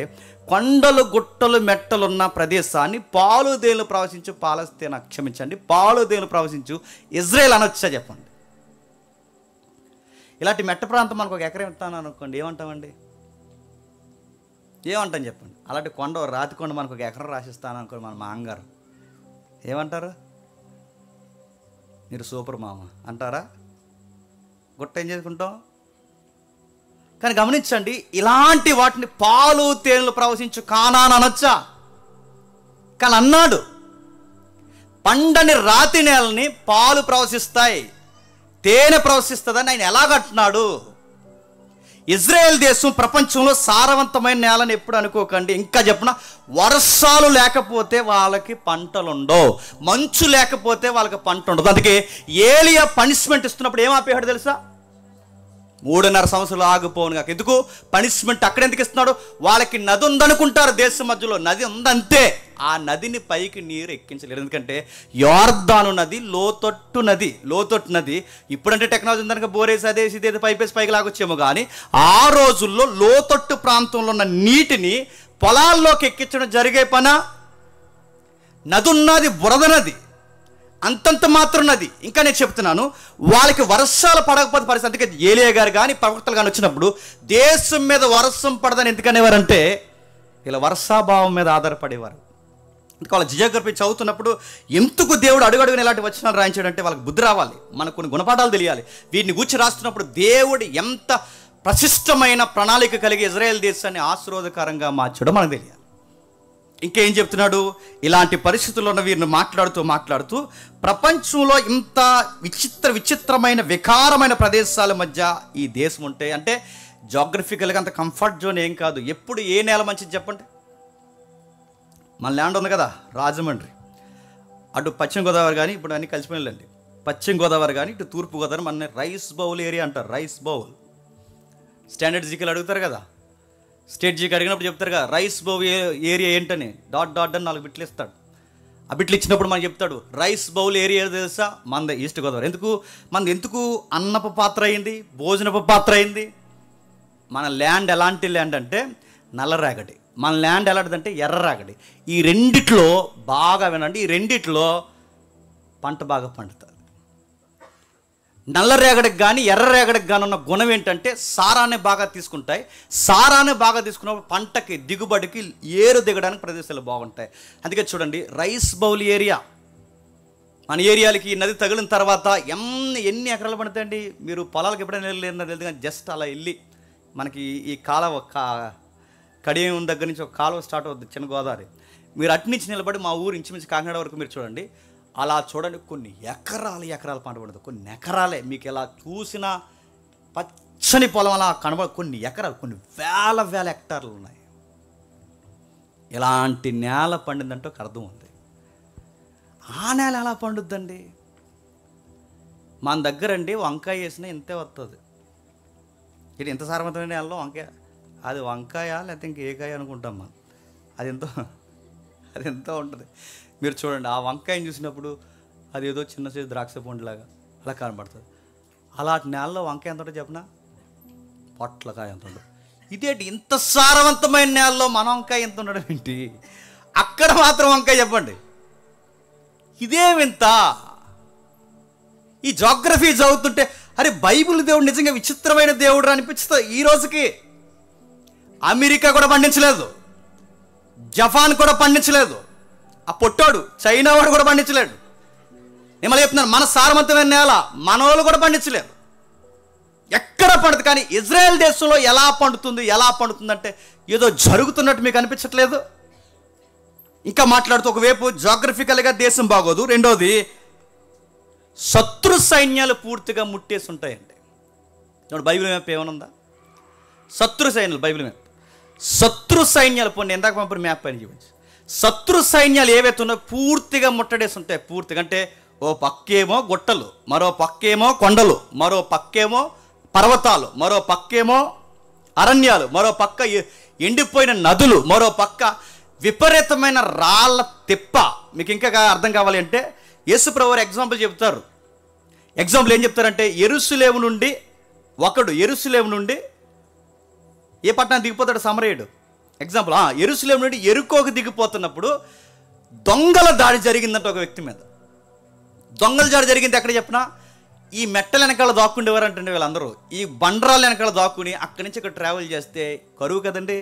కొండలు, గుట్టలు, మెట్టలున్న ప్రదేశాన్ని పాలుదేలు ప్రవశించు పాలస్తీనా, క్షమించండి, పాలుదేలు ప్రవశించు ఇజ్రాయెల్ అనొచ్చా చెప్పండి. ఇలాంటి మెట్ట ప్రాంతం మనకు ఒక ఎకరం ఇస్తాను అనుకోండి, ఏమంటామండి? ఏమంటాం చెప్పండి. అలాంటి కొండ, రాతి కొండ మనకు ఒక ఎకరం రాసిస్తాను అనుకోండి, మన మామగారు ఏమంటారు? మీరు సూపర్ మామ అంటారా? గుట్ట ఏం చేసుకుంటాం? కానీ గమనించండి, ఇలాంటి వాటిని పాలు తేనెలు ప్రవశించు కానాను అనొచ్చా? కానీ అన్నాడు, పండని రాతి నేలని పాలు ప్రవశిస్తాయి, తేనె ప్రవశిస్తుందని ఆయన ఎలాగంటున్నాడు? ఇజ్రాయెల్ దేశం ప్రపంచంలో సారవంతమైన నేలని ఎప్పుడు అనుకోకండి. ఇంకా చెప్పిన, వర్షాలు లేకపోతే వాళ్ళకి పంటలు ఉండవు, మంచు లేకపోతే వాళ్ళకి పంట ఉండదు. అందుకే ఏలియా పనిష్మెంట్ ఇస్తున్నప్పుడు ఏం ఆపేయాడు తెలుసా? 3.5 సంవత్సరాలు ఆగిపోను కాక. ఎందుకు పనిష్మెంట్ అక్కడ ఎందుకు ఇస్తున్నాడు? వాళ్ళకి నది ఉందనుకుంటారు, దేశం మధ్యలో నది ఉందంతే, ఆ నదిని పైకి నీరు ఎక్కించలేరు. ఎందుకంటే యోర్దాను నది లోతట్టు నది. ఇప్పుడంటే టెక్నాలజీ ఉందనుక బోరేసి అదేసి ఇదేది పైపేసి పైకి లాగొచ్చేమో, కానీ ఆ రోజుల్లో లోతట్టు ప్రాంతంలో ఉన్న నీటిని పొలాల్లోకి ఎక్కించడం జరిగే పనా? నది ఉన్నది బురద నది, అంతంత మాత్రం నది. ఇంకా నేను చెప్తున్నాను, వాళ్ళకి వర్షాలు పడకపోతే పరిస్థితి. అందుకే ఏలియా గారు కానీ ప్రవక్తలు కానీ వచ్చినప్పుడు దేశం మీద వర్షం పడదని ఎందుకనేవారంటే ఇలా వర్షాభావం మీద ఆధారపడేవారు. అందుకే వాళ్ళ జియోగ్రఫీ చదువుతున్నప్పుడు ఎందుకు దేవుడు అడుగడుగున ఇలాంటి వచనాలు రాయించాడంటే వాళ్ళకి బుద్ధి రావాలి, మనకు కొన్ని గుణపాఠాలు తెలియాలి. వీటిని గూర్చి రాస్తున్నప్పుడు దేవుడు ఎంత ప్రశిష్టమైన ప్రణాళిక కలిగి ఇజ్రాయెల్ దేశాన్ని ఆశీర్వాదకరంగా మార్చడం మనకు తెలియాలి. ఇంకేం చెప్తున్నాడు? ఇలాంటి పరిస్థితుల్లో ఉన్న వీరిని మాట్లాడుతూ ప్రపంచంలో ఇంత విచిత్రమైన వికారమైన ప్రదేశాల మధ్య ఈ దేశం ఉంటే, అంటే జాగ్రఫికల్గా అంత కంఫర్ట్ జోన్ ఏం కాదు. ఎప్పుడు ఏ నేల మంచిది చెప్పండి? మన ల్యాండ్ ఉంది కదా రాజమండ్రి, అటు పశ్చిమ గోదావరి కానీ, ఇప్పుడు అన్నీ కలిసిపోయినండి, పశ్చిమ గోదావరి కానీ ఇటు తూర్పు గోదావరి, మన రైస్ బౌల్ ఏరియా అంటారు. రైస్ బౌల్ స్టాండర్డ్ జీకేలు అడుగుతారు కదా, స్టేట్ జీకే అడిగినప్పుడు చెప్తారు కదా రైస్ బౌల్ ఏరియా ఏంటని, డాట్ అని 4 బిట్లు ఇస్తాడు. ఆ బిట్లు ఇచ్చినప్పుడు మనకు చెప్తాడు రైస్ బౌల్ ఏరియా తెలుసా, మనది ఈస్ట్ గోదావరి. ఎందుకు అన్నపు పాత్ర అయింది, భోజనపు పాత్ర అయింది? మన ల్యాండ్ ఎలాంటి ల్యాండ్ అంటే నల్లరేగడి, మన ల్యాండ్ ఎలాంటిదంటే ఎర్రరేగడి. ఈ రెండిట్లో బాగా వినండి, ఈ రెండిట్లో పంట బాగా పండుతుంది. నల్లరేగడికి కానీ ఎర్రరేగడికి కానీ ఉన్న గుణం ఏంటంటే సారాన్ని బాగా తీసుకుంటాయి. సారాన్ని బాగా తీసుకున్నప్పుడు పంటకి దిగుబడికి ఏరు దిగడానికి ప్రదేశాలు బాగుంటాయి. అందుకే చూడండి, రైస్ బౌల్ ఏరియా మన ఏరియాలకి నది తగిలిన తర్వాత ఎన్ని ఎకరాలు పడతాయండి? మీరు పొలాలకు ఎప్పుడైనా వెళ్ళలేదు తెలియదు కానీ జస్ట్ అలా వెళ్ళి మనకి ఈ కాలువ కడియం దగ్గర నుంచి ఒక కాలువ స్టార్ట్ అవుతుంది, చిన్న గోదావరి. మీరు అటు నుంచి నిలబడి మా ఊరు ఇంచుమించు కాకినాడ వరకు మీరు చూడండి, అలా చూడండి కొన్ని ఎకరాలు పంట పడుతుంది. కొన్ని ఎకరాలే మీకు ఎలా చూసినా పచ్చని పొలం అలా కనబడి కొన్ని ఎకరాలు, కొన్ని వేల హెక్టార్లు ఉన్నాయి. ఇలాంటి నేల పండిందంటే ఒక అర్థం ఉంది. ఆ నేల ఎలా పండుద్దండి? మన దగ్గరండి వంకాయ వేసినా ఇంతే వస్తుంది. ఇది ఎంత సారవంతమైన నేలలో వంకాయ, అది వంకాయ లేకపోతే ఇంకే కాయ అనుకుంటాం మనం, అది ఎంతో ఉంటుంది. మీరు చూడండి, ఆ వంకాయని చూసినప్పుడు అది ఏదో చిన్న సైజు ద్రాక్ష పండులాగా అలా కనబడుతుంది. అలాంటి నేలలో వంకాయ ఎంత ఉంటుంది చెప్పనా? పొట్లకాయ ఎంత ఉంటుంది. ఇదేంటి ఇంత సారవంతమైన నేలలో మన వంకాయ ఎంత ఉండడం ఏంటి? అక్కడ మాత్రం వంకాయ చెప్పండి, ఇదే వింత. ఈ జాగ్రఫీ చదువుతుంటే అరే బైబిల్ దేవుడు నిజంగా విచిత్రమైన దేవుడు అనిపిస్తుంది. ఈ రోజుకి అమెరికా కూడా పండించలేదు, జపాన్ కూడా పండించలేదు, ఆ పొట్టాడు చైనా వాడు కూడా పండించలేడు. నేను మళ్ళీ చెప్తున్నాను, మన సారవంతమైన నేల మనోళ్ళు కూడా పండించలేరు, ఎక్కడ పండుతుంది. కానీ ఇజ్రాయెల్ దేశంలో ఎలా పండుతుందంటే ఏదో జరుగుతున్నట్టు మీకు అనిపించట్లేదు? ఇంకా మాట్లాడుతూ ఒకవైపు జాగ్రఫికల్గా దేశం బాగోదు, రెండోది శత్రు సైన్యాలు పూర్తిగా ముట్టేసి ఉంటాయండి. బైబిల్ మ్యాప్ ఏమనుందా? శత్రు సైన్యాలు, బైబిల్ మ్యాప్ శత్రు సైన్యాలు పోనీ ఎందాక పంపిన మ్యాప్ అని చూపించి, శత్రు సైన్యాలు ఏవైతే ఉన్నాయో పూర్తిగా ముట్టడేసి ఉంటాయి. పూర్తిగా అంటే ఓ పక్కేమో గుట్టలు, మరో పక్కేమో కొండలు, మరో పక్కేమో పర్వతాలు, మరో పక్కేమో అరణ్యాలు, మరో పక్క ఎండిపోయిన నదులు, మరో పక్క విపరీతమైన రాళ్ళ తిప్ప. మీకు ఇంకా అర్థం కావాలి అంటే యేసుప్రభువారు ఎగ్జాంపుల్ చెప్తారు. ఎగ్జాంపుల్ ఏం చెప్తారంటే, యెరూషలేము నుండి ఏ పట్టణానికి దిగిపోతాడు? సమరయుడు. ఎగ్జాంపుల్, యెరూషలేము నుండి యెరికోకు దిగిపోతున్నప్పుడు దొంగల దాడి జరిగిందంటే ఒక వ్యక్తి మీద. దొంగల దాడి జరిగింది ఎక్కడ చెప్పినా, ఈ మెట్టల వెనకాల దాక్కుండేవారు అంటే వీళ్ళందరూ ఈ బండరాల వెనకాల దాక్కుని అక్కడి నుంచి ఇక్కడ ట్రావెల్ చేస్తే కరువు కదండి.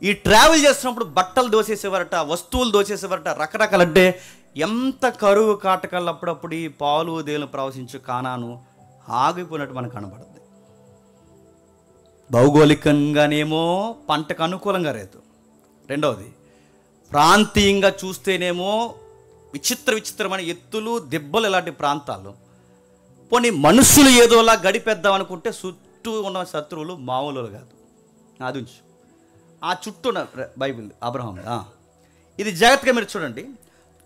ఈ ట్రావెల్ చేస్తున్నప్పుడు బట్టలు దోసేసేవారట, వస్తువులు దోసేసేవారట, రకరకాలంటే ఎంత కరువు కాటకాలు. అప్పుడప్పుడు ఈ పాలు దేలు ప్రవశించు కానాను ఆగిపోయినట్టు మనకు కనబడుతుంది. భౌగోళికంగానేమో పంటకు అనుకూలంగా లేదు, రెండవది ప్రాంతీయంగా చూస్తేనేమో విచిత్రమైన ఎత్తులు దిబ్బలు ఇలాంటి ప్రాంతాలు. పోనీ మనుషులు ఏదోలా గడిపేద్దాం అనుకుంటే చుట్టూ ఉన్న శత్రువులు మామూలు కాదు. అది ఉంచు, ఆ చుట్టూ ఉన్న బైబిల్ అబ్రహాం ఇది జాగ్రత్తగా మీరు చూడండి.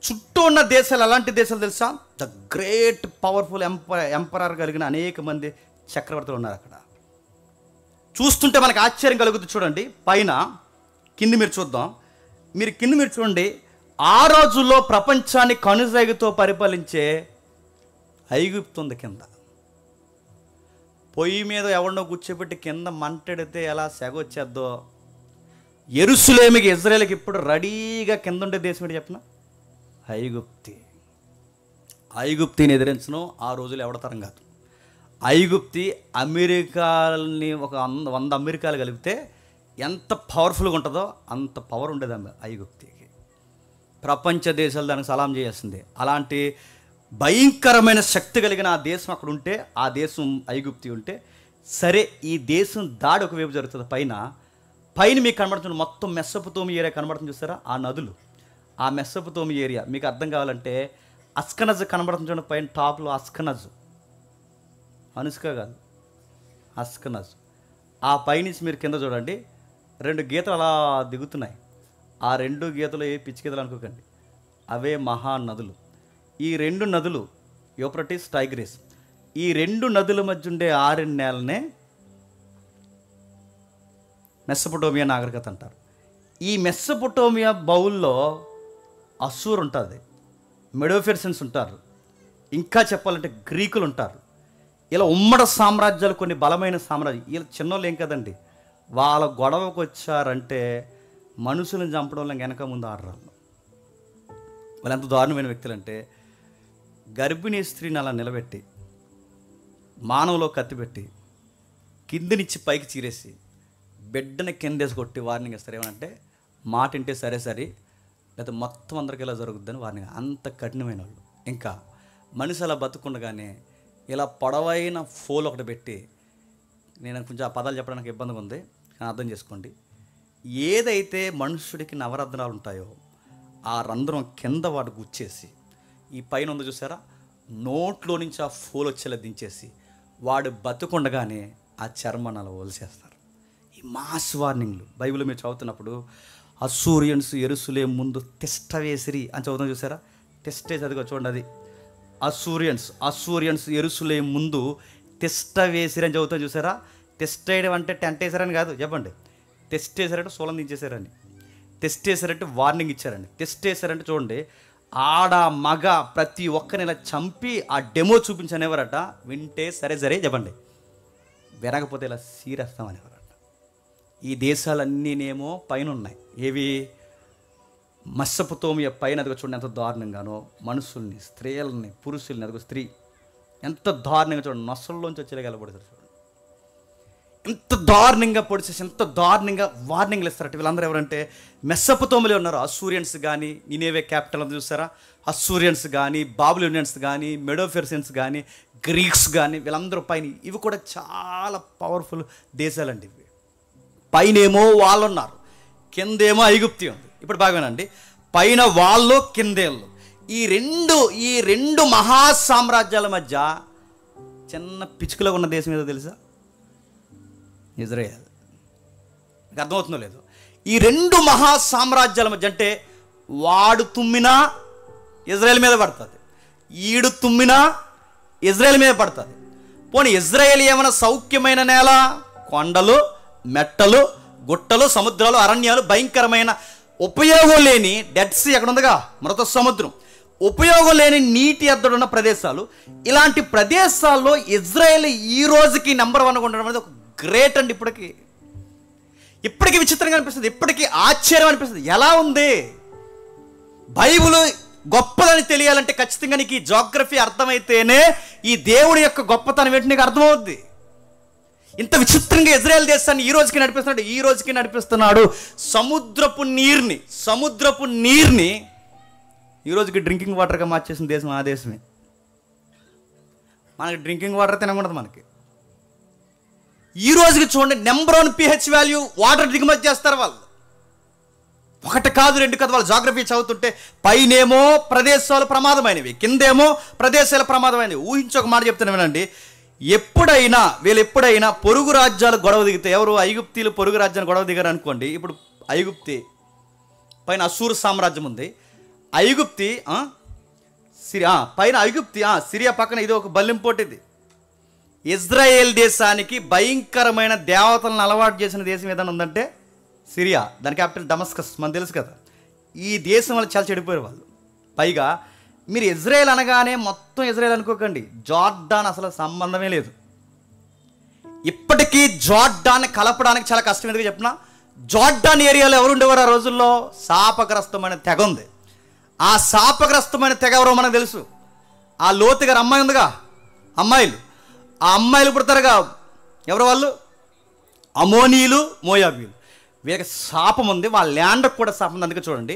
చుట్టూ ఉన్న దేశాలు అలాంటి దేశాలు తెలుసా? ద గ్రేట్ పవర్ఫుల్ ఎంపరర్ కలిగిన అనేక మంది చక్రవర్తులు ఉన్నారు అక్కడ. చూస్తుంటే మనకు ఆశ్చర్యం కలుగుతుంది. చూడండి పైన కింది మీరు చూద్దాం, కింది మీరు చూడండి. ఆ రోజుల్లో ప్రపంచాన్ని కనుసైగతో పరిపాలించే ఐగుప్తు ఉంది కింద. పొయ్యి మీద ఎవరినో కూర్చోబెట్టి కింద మంటెడితే ఎలా సెగ వచ్చేద్దో, యెరూషలేముకి ఇజ్రాయేల్కి ఇప్పుడు రెడీగా కింద ఉండే దేశం ఏంటి చెప్పిన? ఐగుప్తిని ఎదిరించను ఆ రోజులు ఎవడతరం కాదు. ఐగుప్తి అమెరికాని ఒక 100 అమెరికాలు కలిపితే ఎంత పవర్ఫుల్గా ఉంటుందో అంత పవర్ ఉండేది ఐగుప్తికి. ప్రపంచ దేశాలు దానికి సలాం చేయాల్సిందే. అలాంటి భయంకరమైన శక్తి కలిగిన ఆ దేశం అక్కడ ఉంటే, ఆ దేశం ఐగుప్తి ఉంటే సరే, ఈ దేశం దాడి ఒకవైపు జరుగుతుంది, పైన పైన మీకు కనబడుతుంది మొత్తం మెస్సొపొతేమియా ఏరియా కనబడుతుంది చూస్తారా, ఆ నదులు, ఆ మెస్సొపొతేమియా ఏరియా. మీకు అర్థం కావాలంటే అస్కనజ్ కనబడుతుంది చూడండి పైన టాప్లో, అస్కనజ్, అనుష్క కాదు, అస్కనజ్. ఆ పైనుంచి మీరు కింద చూడండి 2 గీతలు అలా దిగుతున్నాయి. ఆ 2 గీతలు ఏ పిచ్చి గీతలు అనుకోకండి, అవే మహానదులు. ఈ 2 నదులు యూఫ్రటీస్, టైగ్రిస్, ఈ 2 నదుల మధ్య ఉండే ఆరిన నేలనే మెస్సొపొటేమియా నాగరికత అంటారు. ఈ మెస్సొపొటేమియా బౌల్లో అస్సూర్ ఉంటుంది, మెడోఫెర్సన్స్ ఉంటారు, ఇంకా చెప్పాలంటే గ్రీకులు ఉంటారు. ఇలా ఉమ్మడి సామ్రాజ్యాలు, కొన్ని బలమైన సామ్రాజ్యాలు. వీళ్ళు చిన్నోళ్ళు ఏం కదండి, వాళ్ళ గొడవకు వచ్చారంటే మనుషులను చంపడంలో వెనక ముందు ఆడరాళ్ళు. వాళ్ళు ఎంత దారుణమైన వ్యక్తులు అంటే, గర్భిణీ స్త్రీని అలా నిలబెట్టి మానవులో కత్తిపెట్టి కిందనిచ్చి పైకి చీరేసి బిడ్డని కిందేసి కొట్టి వార్నింగ్ ఇస్తారు. ఏమనంటే మాట వింటే సరే సరే, లేకపోతే మొత్తం అందరికి ఇలా జరుగుద్దని వార్నింగ్. అంత కఠినమైన వాళ్ళు. ఇంకా మనిషి అలా బతుకుండగానే ఇలా పొడవైన ఫోల్ ఒకటి పెట్టి, నేను కొంచెం ఆ పదాలు చెప్పడానికి ఇబ్బందిగా ఉంది కానీ అర్థం చేసుకోండి. ఏదైతే మనుషుడికి నవరంధ్రాలు ఉంటాయో ఆ రంధ్రం కింద వాడు గుచ్చేసి, ఈ పైన ఉంది చూసారా, నోట్లో నుంచి ఆ ఫోల్ వచ్చేలా దించేసి వాడు బతుకుండగానే ఆ చర్మాన్ని అలా వదిలేస్తారు. ఈ మాస్ వార్నింగ్లు బైబిల్లో మీరు చదువుతున్నప్పుడు, అస్సూరియన్స్ యెరూషలేము ముందు తిష్ట వేసిరి అని చదువుతాం చూసారా, తిష్ట వేసి, అదిగో చూడండి, అది అస్సూరియన్స్ యెరూషలేము ముందు తిష్ట వేసిరి అని చదువుతాం చూసారా. తిష్ట వేయడం అంటే టెంట్ వేసారని కాదు, చెప్పండి. టెస్ట్ వేసారంటే సోలం దించేశారని, టెస్ట్ వేసారంటే వార్నింగ్ ఇచ్చారండి. టెస్ట్ వేసారంటే చూడండి, ఆడ మగ ప్రతి ఒక్కరిని ఇలా చంపి ఆ డెమో చూపించనేవారట. వింటే సరే సరే చెప్పండి, వినకపోతే ఇలా సీరేస్తామనేవారట. ఈ దేశాలన్నీనేమో పైన ఉన్నాయి. ఏవి? మెస్సొపొతేమియా పైన, అదిగో చూడండి ఎంత దారుణంగానో, మనుషుల్ని, స్త్రీలని, పురుషుల్ని, అదిగో స్త్రీ ఎంత దారుణంగా చూడండి, నొసల్లోంచి వచ్చేలాగా వెళ్ళబడతారు చూడండి, ఎంత దారుణంగా పొడిచేసి, ఎంత దారుణంగా వార్నింగ్లు ఇస్తారట. వీళ్ళందరూ ఎవరంటే మెస్సొపొతేమియాలో ఉన్నారు. అస్సూరియన్స్ కానీ, నినేవే క్యాపిటల్ అంతా చూస్తారా, అస్సూరియన్స్ కానీ, బాబిలోనియన్స్ కానీ, మెడోఫెర్సియన్స్ కానీ, గ్రీక్స్ కానీ, వీళ్ళందరూ పైన. ఇవి కూడా చాలా పవర్ఫుల్ దేశాలండి. ఇవి పైనేమో వాళ్ళు ఉన్నారు, కిందేమో ఐగుప్తి ఉంది. ఇప్పుడు బాగానండి, పైన వాళ్ళు, కిందేళ్ళు. ఈ రెండు మహాసామ్రాజ్యాల మధ్య చిన్న పిచ్చుకలో ఉన్న దేశం ఏదో తెలుసా? ఇజ్రాయెల్. మీకు అర్థమవుతుందో లేదు? ఈ 2 మహాసామ్రాజ్యాల మధ్య అంటే వాడు తుమ్మినా ఇజ్రాయెల్ మీద పడుతుంది, ఈడు తుమ్మినా ఇజ్రాయెల్ మీద పడుతుంది. పోనీ ఇజ్రాయెల్ ఏమైనా సౌఖ్యమైన నేల? కొండలు, మెట్టలు, గుట్టలు, సముద్రాలు, అరణ్యాలు, భయంకరమైన ఉపయోగం లేని డెడ్ సీ ఎక్కడ ఉందిగా, మృత సముద్రం, ఉపయోగం లేని నీటి ఎద్దడున్న ప్రదేశాలు. ఇలాంటి ప్రదేశాల్లో ఇజ్రాయెల్ ఈ రోజుకి నెంబర్ 1 ఉండడం అనేది ఒక గ్రేట్ అండి. ఇప్పటికీ విచిత్రంగా అనిపిస్తుంది, ఇప్పటికీ ఆశ్చర్యం అనిపిస్తుంది. ఎలా ఉంది? బైబిల్ గొప్పదని తెలియాలంటే ఖచ్చితంగా నీకు ఈ జాగ్రఫీ అర్థమైతేనే ఈ దేవుడి యొక్క గొప్పతనం ఏంటి నీకు అర్థమవుద్ది. ఇంత విచిత్రంగా ఇజ్రాయెల్ దేశాన్ని ఈ రోజుకి నడిపిస్తున్నాడు. సముద్రపు నీరుని ఈ రోజుకి డ్రింకింగ్ వాటర్గా మార్చేసిన దేశం ఆ దేశమే. మనకి డ్రింకింగ్ వాటర్ తినకూడదు. మనకి ఈ రోజుకి చూడండి, నెంబర్ 1 pH వాల్యూ వాటర్ దిగుమతి చేస్తారు వాళ్ళు. 1 కాదు 2 కాదు. వాళ్ళు జాగ్రఫీ చదువుతుంటే పైనేమో ప్రదేశాలు ప్రమాదమైనవి, కిందేమో ప్రదేశాలు ప్రమాదమైనవి. ఊహించొక మాట చెప్తాను వినండి. వీళ్ళు ఎప్పుడైనా పొరుగు రాజ్యాలు గొడవ దిగితే, ఎవరు? ఐగుప్తీలు పొరుగు రాజ్యాన్ని గొడవ దిగారు అనుకోండి. ఇప్పుడు ఐగుప్తి పైన అస్సూరు సామ్రాజ్యం ఉంది. ఐగుప్తి పైన సిరియా పక్కన ఇది ఒక బల్లింపోటిది. ఇజ్రాయేల్ దేశానికి భయంకరమైన దేవతలను అలవాటు చేసిన దేశం ఏదైనా ఉందంటే సిరియా. దాని క్యాపిటల్ డమస్కస్, మనకు తెలుసు కదా. ఈ దేశం వాళ్ళు చాలా చెడిపోయారు వాళ్ళు. పైగా మీరు ఇజ్రాయెల్ అనగానే మొత్తం ఇజ్రాయెల్ అనుకోకండి, జార్డాన్ అసలు సంబంధమే లేదు. ఇప్పటికీ జార్డాన్ కలపడానికి చాలా కష్టం. ఎందుకు చెప్పినా, జార్డాన్ ఏరియాలో ఎవరు ఉండేవారు ఆ రోజుల్లో? శాపగ్రస్తమైన తెగ ఉంది. ఆ శాపగ్రస్తమైన తెగ ఎవరో మనకు తెలుసు. ఆ లోతు గారు అమ్మాయి ఉందిగా, ఆ అమ్మాయిలు పుడతారుగా. ఎవరు వాళ్ళు? అమోనీయులు, మోయాబీలు. వీళ్ళకి శాపం ఉంది, వాళ్ళ ల్యాండ్కి కూడా శాపం ఉంది. అందుకే చూడండి,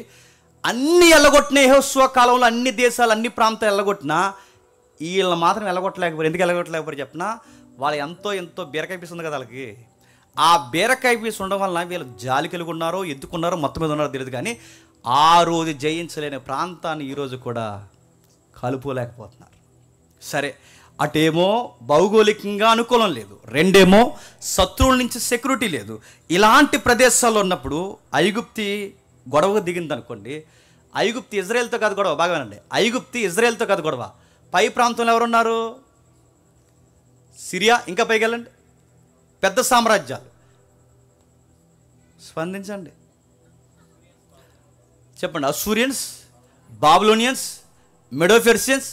అన్ని ఎల్లగొట్టిన యెహోషువ కాలంలో అన్ని దేశాలు, అన్ని ప్రాంతాలు ఎల్లగొట్టినా వీళ్ళని మాత్రం ఎల్లగొట్టలేకపోయారు. ఎందుకు ఎల్లగొట్టలేకపోయారు చెప్పినా, వాళ్ళు ఎంతో బీరకైపిస్తుంది కదా వాళ్ళకి. ఆ బీరకాయ పీసు ఉండడం వలన వీళ్ళు జాలి కలిగి ఉన్నారో ఎందుకున్నారో మొత్తం మీద ఉన్నారో తెలియదు, కానీ ఆ రోజు జయించలేని ప్రాంతాన్ని ఈరోజు కూడా కలుపులేకపోతున్నారు. సరే, అటేమో భౌగోళికంగా అనుకూలం లేదు, రెండేమో శత్రువుల నుంచి సెక్యూరిటీ లేదు. ఇలాంటి ప్రదేశాల్లో ఉన్నప్పుడు ఐగుప్తి గొడవకు దిగింది అనుకోండి. ఐగుప్తి ఇజ్రాయెల్తో కాదు గొడవ, బాగానండి, ఐగుప్తి ఇజ్రాయెల్తో కాదు గొడవ. పై ప్రాంతంలో ఎవరున్నారు? సిరియా, ఇంకా పైకి వెళ్ళండి, పెద్ద సామ్రాజ్యాలు. స్పందించండి, చెప్పండి. అసూరియన్స్, బాబులోనియన్స్, మెడోఫెర్షియన్స్,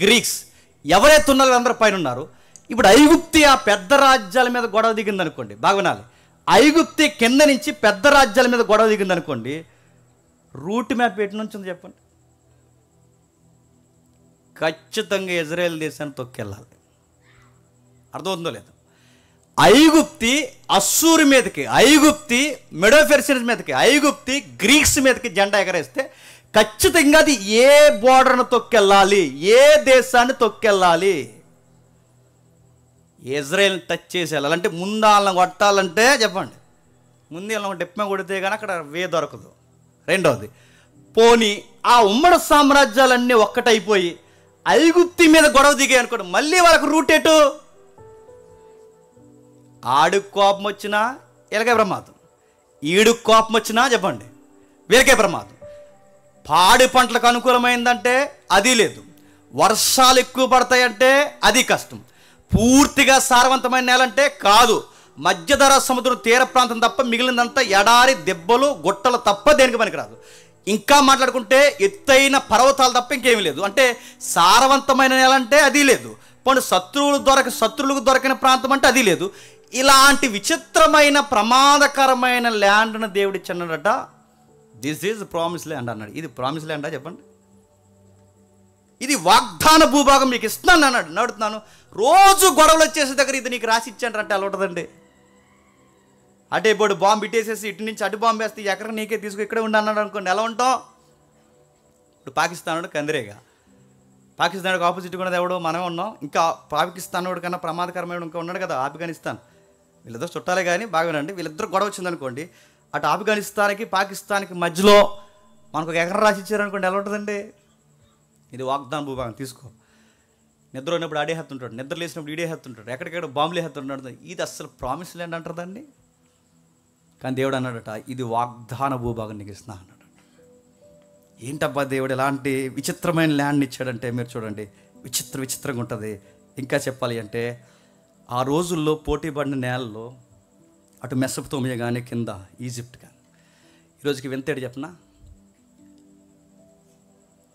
గ్రీక్స్, ఎవరైతే ఉన్నారో అందరూ పైన ఉన్నారు. ఇప్పుడు ఐగుప్తి ఆ పెద్ద రాజ్యాల మీద గొడవ దిగింది అనుకోండి, బాగా వినాలి. ఐగుప్తి కింద నుంచి పెద్ద రాజ్యాల మీద గొడవ దిగింది అనుకోండి, రూట్ మ్యాప్ ఎటు నుంచి ఉంది చెప్పండి? ఖచ్చితంగా ఇజ్రాయెల్ దేశాన్ని తొక్కెళ్ళాలి. అర్థమవుతుందో లేదు? ఐగుప్తి అస్సూరు మీదకి, ఐగుప్తి మెడోఫెర్షియన్స్ మీదకి, ఐగుప్తి గ్రీక్స్ మీదకి జెండా ఎగరేస్తే ఖచ్చితంగా అది ఏ బోర్డర్ను తొక్కెళ్ళాలి, ఏ దేశాన్ని తొక్కెళ్ళాలి? ఇజ్రాయెల్ని టచ్ చేసి వెళ్ళాలి. అంటే ముందు వాళ్ళని కొట్టాలంటే చెప్పండి, ముందు వాళ్ళని డిప్ప కొడితే కానీ అక్కడ వే దొరకదు. రెండవది, పోనీ ఆ ఉమ్మడి సామ్రాజ్యాలన్నీ ఒక్కటైపోయి ఐగుప్తి మీద గొడవ దిగాయి అనుకోండి, మళ్ళీ వాళ్ళకు రూట్ ఎటు? ఆడికి కోపం వచ్చినా వీళ్ళకే ప్రమాదం, ఈడుకు కోపం వచ్చినా చెప్పండి వీళ్ళకే ప్రమాదం. పాడి పంటలకు అనుకూలమైందంటే అది లేదు, వర్షాలు ఎక్కువ పడతాయంటే అది కష్టం, పూర్తిగా సారవంతమైన నేల అంటే కాదు, మధ్యధరా సముద్రం తీర ప్రాంతం తప్ప మిగిలినంతా ఎడారి దెబ్బలు గుట్టలు తప్ప దేనికి పనికిరాదు. ఇంకా మాట్లాడుకుంటే ఎత్తైన పర్వతాలు తప్ప ఇంకేమీ లేదు. అంటే సారవంతమైన నేల అంటే అది లేదు, పోనీ శత్రువులకు దొరకిన ప్రాంతం అంటే అది లేదు. ఇలాంటి విచిత్రమైన ప్రమాదకరమైన ల్యాండ్ను దేవుడిచ్చన్నాడట. దిస్ ఈజ్ ప్రామిస్ ల్యాండ్ అన్నాడు. ఇది ప్రామిస్ ల్యాండా చెప్పండి? ఇది వాగ్దాన భూభాగం మీకు ఇస్తున్నాను అన్నాడు. నడుతున్నాను రోజు గొడవలు వచ్చేసే దగ్గర ఇది నీకు రాసి ఇచ్చానంటే అలా ఉంటుందండి. అటే ఇప్పుడు బాంబు ఇట్టేసేసి ఇటు నుంచి అటు బాంబు వేస్తే ఎక్కడ నీకే తీసుకు ఇక్కడే ఉండి అన్నాడు అనుకోండి, ఎలా ఉంటాం? ఇప్పుడు పాకిస్తాన్ కందిరేగా, పాకిస్తాన్కి ఆపోజిట్ కూడా ఎవడో మనమే ఉన్నాం. ఇంకా పాకిస్తాన్ వాడు కన్నా ప్రమాదకరమైన ఇంకా ఉన్నాడు కదా ఆఫ్ఘనిస్తాన్. వీళ్ళిద్దరు చుట్టాలే కానీ బాగానండి. వీళ్ళిద్దరు గొడవ వచ్చిందనుకోండి, అటు ఆఫ్ఘనిస్తాన్కి పాకిస్తాన్కి మధ్యలో మనకు ఒక ఎకరం రాసి ఇచ్చారనుకోండి, ఎలా ఉంటుందండి? ఇది వాగ్దాన భూభాగం. తీసుకో. నిద్ర ఉన్నప్పుడు ఆడే హత్తుంటాడు, నిద్ర లేసినప్పుడు ఈడే హత్తుంటాడు, ఎక్కడికెక్కడ బాంబులే హత్తుంటాడు. ఇది అసలు ప్రామిస్ ల్యాండ్ అంటారు దాన్ని. కానీ దేవుడు అన్నాడట, ఇది వాగ్దాన భూభాగం నీకు ఇస్తున్నా అన్నాడు. ఏంటబ్బా దేవుడు ఎలాంటి విచిత్రమైన ల్యాండ్ ఇచ్చాడంటే మీరు చూడండి, విచిత్రంగా ఉంటుంది. ఇంకా చెప్పాలి అంటే ఆ రోజుల్లో పోటీ పడిన నేలలో అటు మెసొపొతేమియా కానీ కింద ఈజిప్ట్ కానీ, ఈరోజుకి వింతేడు చెప్పనా,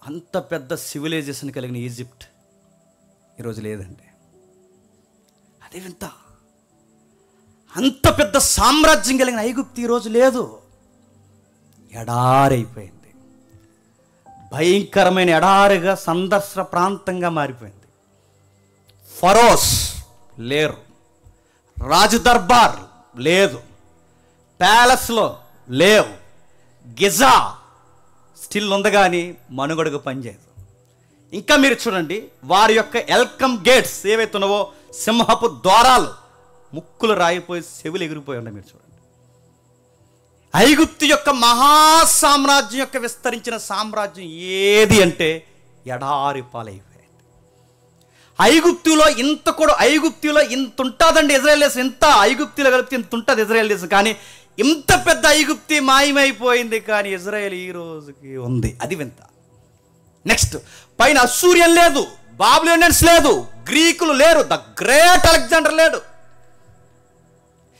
అంత పెద్ద సివిలైజేషన్ కలిగిన ఈజిప్ట్ ఈరోజు లేదండి. అదే వింత. అంత పెద్ద సామ్రాజ్యం కలిగిన ఐగుప్తు ఈరోజు లేదు, ఎడారైపోయింది. భయంకరమైన ఎడారిగా సందర్శన ప్రాంతంగా మారిపోయింది. ఫరోస్ లేరు, రాజదర్బార్ లేదు, ప్యాలెస్లో లేవు, గిజా స్టిల్ ఉంది కానీ మనుగడకు పనిచేయదు. ఇంకా మీరు చూడండి, వారి యొక్క వెల్కమ్ గేట్స్ ఏవైతే ఉన్నావో, సింహపు ద్వారాలు ముక్కులు రాయిపోయి చెవులు ఎగిరిపోయి ఉన్నాయి. మీరు చూడండి, ఐగుప్తు యొక్క మహాసామ్రాజ్యం యొక్క విస్తరించిన సామ్రాజ్యం ఏది అంటే ఎడారి పాలైపోయింది. ఐగుప్తులో ఇంత ఉంటుందండి ఇజ్రాయెల్ దేశం, ఇంత ఐగుప్తులో కలిపితే ఇంత ఉంటుంది ఇజ్రాయెల్ దేశం. కానీ ఇంత పెద్ద ఐగుప్తి మాయమైపోయింది, కానీ ఇజ్రాయెల్ ఈ రోజుకి ఉంది. అది వింత. నెక్స్ట్, పైన అస్సూరియన్ లేదు, బాబిలోనియన్స్ లేదు, గ్రీకులు లేరు, ద గ్రేట్ అలెగ్జాండర్ లేడు,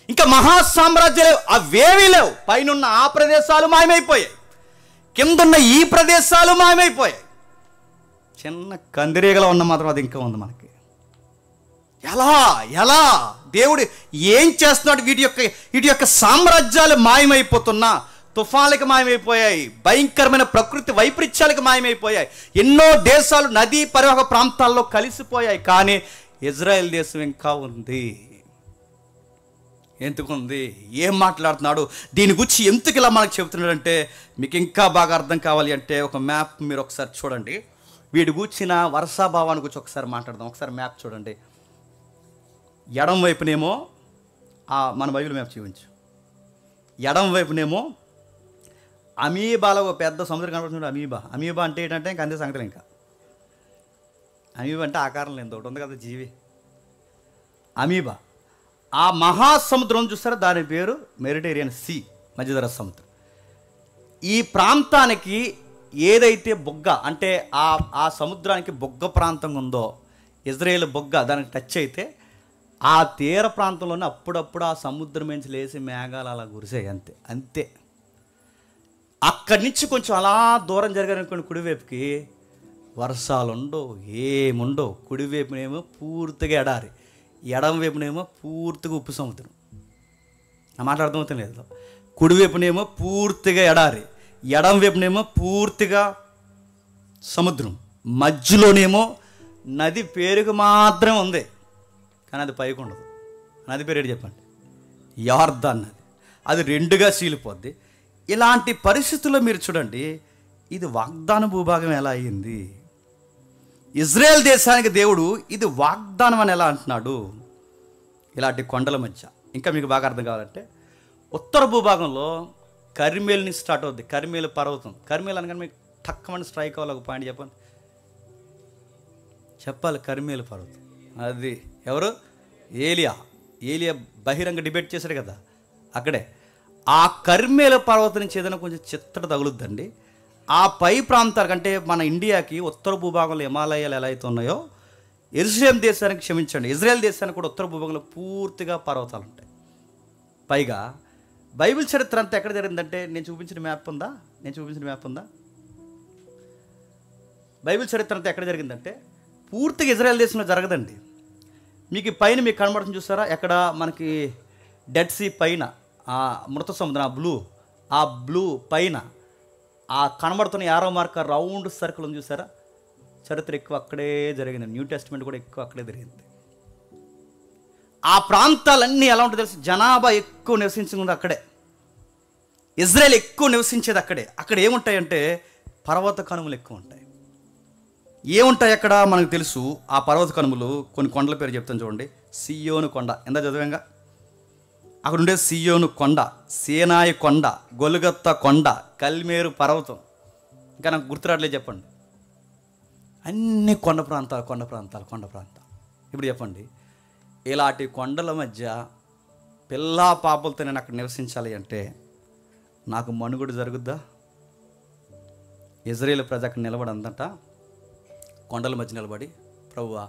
ఇంకా మహాసామ్రాజ్యాలు లేవు, అవేవీ లేవు. పైన ఉన్న ఆ ప్రదేశాలు మాయమైపోయాయి, కిందున్న ఈ ప్రదేశాలు మాయమైపోయాయి. చిన్న కందిరీగలో ఉన్న మాత్రం అది ఇంకా ఉంది మనకి. ఎలా దేవుడు ఏం చేస్తున్నాడు? వీటి యొక్క సామ్రాజ్యాలు మాయమైపోతున్నా, తుఫాన్లకు మాయమైపోయాయి, భయంకరమైన ప్రకృతి వైపరీత్యాలకు మాయమైపోయాయి, ఎన్నో దేశాలు నదీ పరివాహక ప్రాంతాల్లో కలిసిపోయాయి. కానీ ఇజ్రాయెల్ దేశం ఇంకా ఉంది. ఎందుకుంది? ఏం మాట్లాడుతున్నాడు? దీని గురించి ఎందుకు ఇలా మనకు చెబుతున్నాడంటే, మీకు ఇంకా బాగా అర్థం కావాలి అంటే ఒక మ్యాప్ మీరు ఒకసారి చూడండి. వీడి కూర్చిన వర్షాభావాన్ని గురించి ఒకసారి మాట్లాడదాం. ఒకసారి మ్యాప్ చూడండి. ఎడం వైపునేమో మన బైబిల్ మ్యాప్ చూపించు. ఎడం వైపునేమో అమీబాలో ఒక పెద్ద సముద్రం కనబడుతుంది. అమీబా అంటే ఏంటంటే ఇంకా అంతే సంగతులు. ఇంకా అమీబా అంటే ఆకారం లేదు, ఒకటి ఉంది కదా జీవి, అమీబా. ఆ మహాసముద్రం చూస్తారా, దాని పేరు మెడిటేరియన్ సీ, మధ్యధరా సముద్రం. ఈ ప్రాంతానికి ఏదైతే బొగ్గ అంటే ఆ సముద్రానికి బొగ్గ ప్రాంతం ఉందో, ఇజ్రాయేల్ బొగ్గ దానికి టచ్ అయితే ఆ తీర ప్రాంతంలోనే అప్పుడప్పుడు ఆ సముద్రం నుంచి లేచి మేఘాలు అలా కురిసాయి. అంతే. అక్కడి నుంచి కొంచెం అలా దూరం జరిగారనుకోండి, కుడివైపుకి వర్షాలు ఉండవు, ఏముండవు. కుడివైపునేమో పూర్తిగా ఎడారి, ఎడం వైపునేమో పూర్తిగా ఉప్పు సముద్రం. నా మాట అర్థమవుతుంది లేదు. కుడివైపునేమో పూర్తిగా ఎడారి, ఎడం వైపునేమో పూర్తిగా సముద్రం, మధ్యలోనేమో నది పేరుకు మాత్రమే ఉంది, కానీ అది పైకి ఉండదు. నది పేరు ఏంటి చెప్పండి? యార్దాన్ నది. అది రెండుగా చీలిపోద్ది. ఇలాంటి పరిస్థితుల్లో మీరు చూడండి, ఇది వాగ్దాన భూభాగం ఎలా అయ్యింది? ఇజ్రాయెల్ దేశానికి దేవుడు ఇది వాగ్దానం అని ఎలా అంటున్నాడు? ఇలాంటి కొండల మధ్య. ఇంకా మీకు బాగా అర్థం కావాలంటే, ఉత్తర భూభాగంలో కర్మేల్ నుంచి స్టార్ట్ అవుద్ది. కర్మేలు పర్వతం. కర్మేల్ అనగానే మీకు టక్కమని స్ట్రైక్ అవ్వాలి. ఒక పాయింట్ చెప్పాలి. కర్మేలు పర్వతం అది ఎవరు? ఏలియా బహిరంగ డిబేట్ చేశాడు కదా అక్కడే. ఆ కర్మేల పర్వతం నుంచి ఏదైనా కొంచెం చిత్తడి తగులుద్దండి. ఆ పై ప్రాంతాలకు అంటే మన ఇండియాకి ఉత్తర భూభాగంలో హిమాలయాలు ఎలా అయితే ఉన్నాయో, యెరూషలేం దేశానికి క్షమించండి, ఇజ్రాయెల్ దేశానికి కూడా ఉత్తర భూభాగంలో పూర్తిగా పర్వతాలు ఉంటాయి. పైగా బైబిల్ చరిత్ర అంతా ఎక్కడ జరిగిందంటే, నేను చూపించిన మ్యాప్ ఉందా? బైబిల్ చరిత్ర అంతా ఎక్కడ జరిగిందంటే పూర్తిగా ఇజ్రాయెల్ దేశంలో జరగదండి. మీకు పైన మీకు కనబడుతుంది చూసారా, ఎక్కడ మనకి డెడ్ సీ పైన ఆ మృత సముద్రం, ఆ బ్లూ పైన ఆ కనబడుతున్న యారో మార్కర్ రౌండ్ సర్కిల్ ఉంది చూసారా, చరిత్ర ఎక్కువ అక్కడే జరిగింది. న్యూ టెస్ట్మెంట్ కూడా ఎక్కువ అక్కడే జరిగింది. ఆ ప్రాంతాలన్నీ ఎలా ఉంటుందో తెలుసు, జనాభా ఎక్కువ నివసించింది అక్కడే, ఇజ్రాయెల్ ఎక్కువ నివసించేది అక్కడే. అక్కడ ఏముంటాయంటే పర్వత కనుమలు ఎక్కువ ఉంటాయి. ఏముంటాయి అక్కడ మనకు తెలుసు. ఆ పర్వత కనుమలు కొన్ని కొండల పేరు చెప్తాను చూడండి. సియోను కొండ, ఎంత చదివాంగా, అక్కడ ఉండే సియోను కొండ, సీనాయి కొండ, గొలుగత్తా కొండ, కల్మేరు పర్వతం, ఇంకా నాకు గుర్తురాట్లేదు చెప్పండి. అన్ని కొండ ప్రాంతాలు. ఇప్పుడు చెప్పండి, ఇలాంటి కొండల మధ్య పిల్లా పాపలతో నేను అక్కడ నివసించాలి అంటే నాకు మనుగడ జరుగుద్దా? ఇజ్రాయేల్ ప్రజ అక్కడ నిలబడందట, కొండల మధ్య నిలబడి, ప్రభువా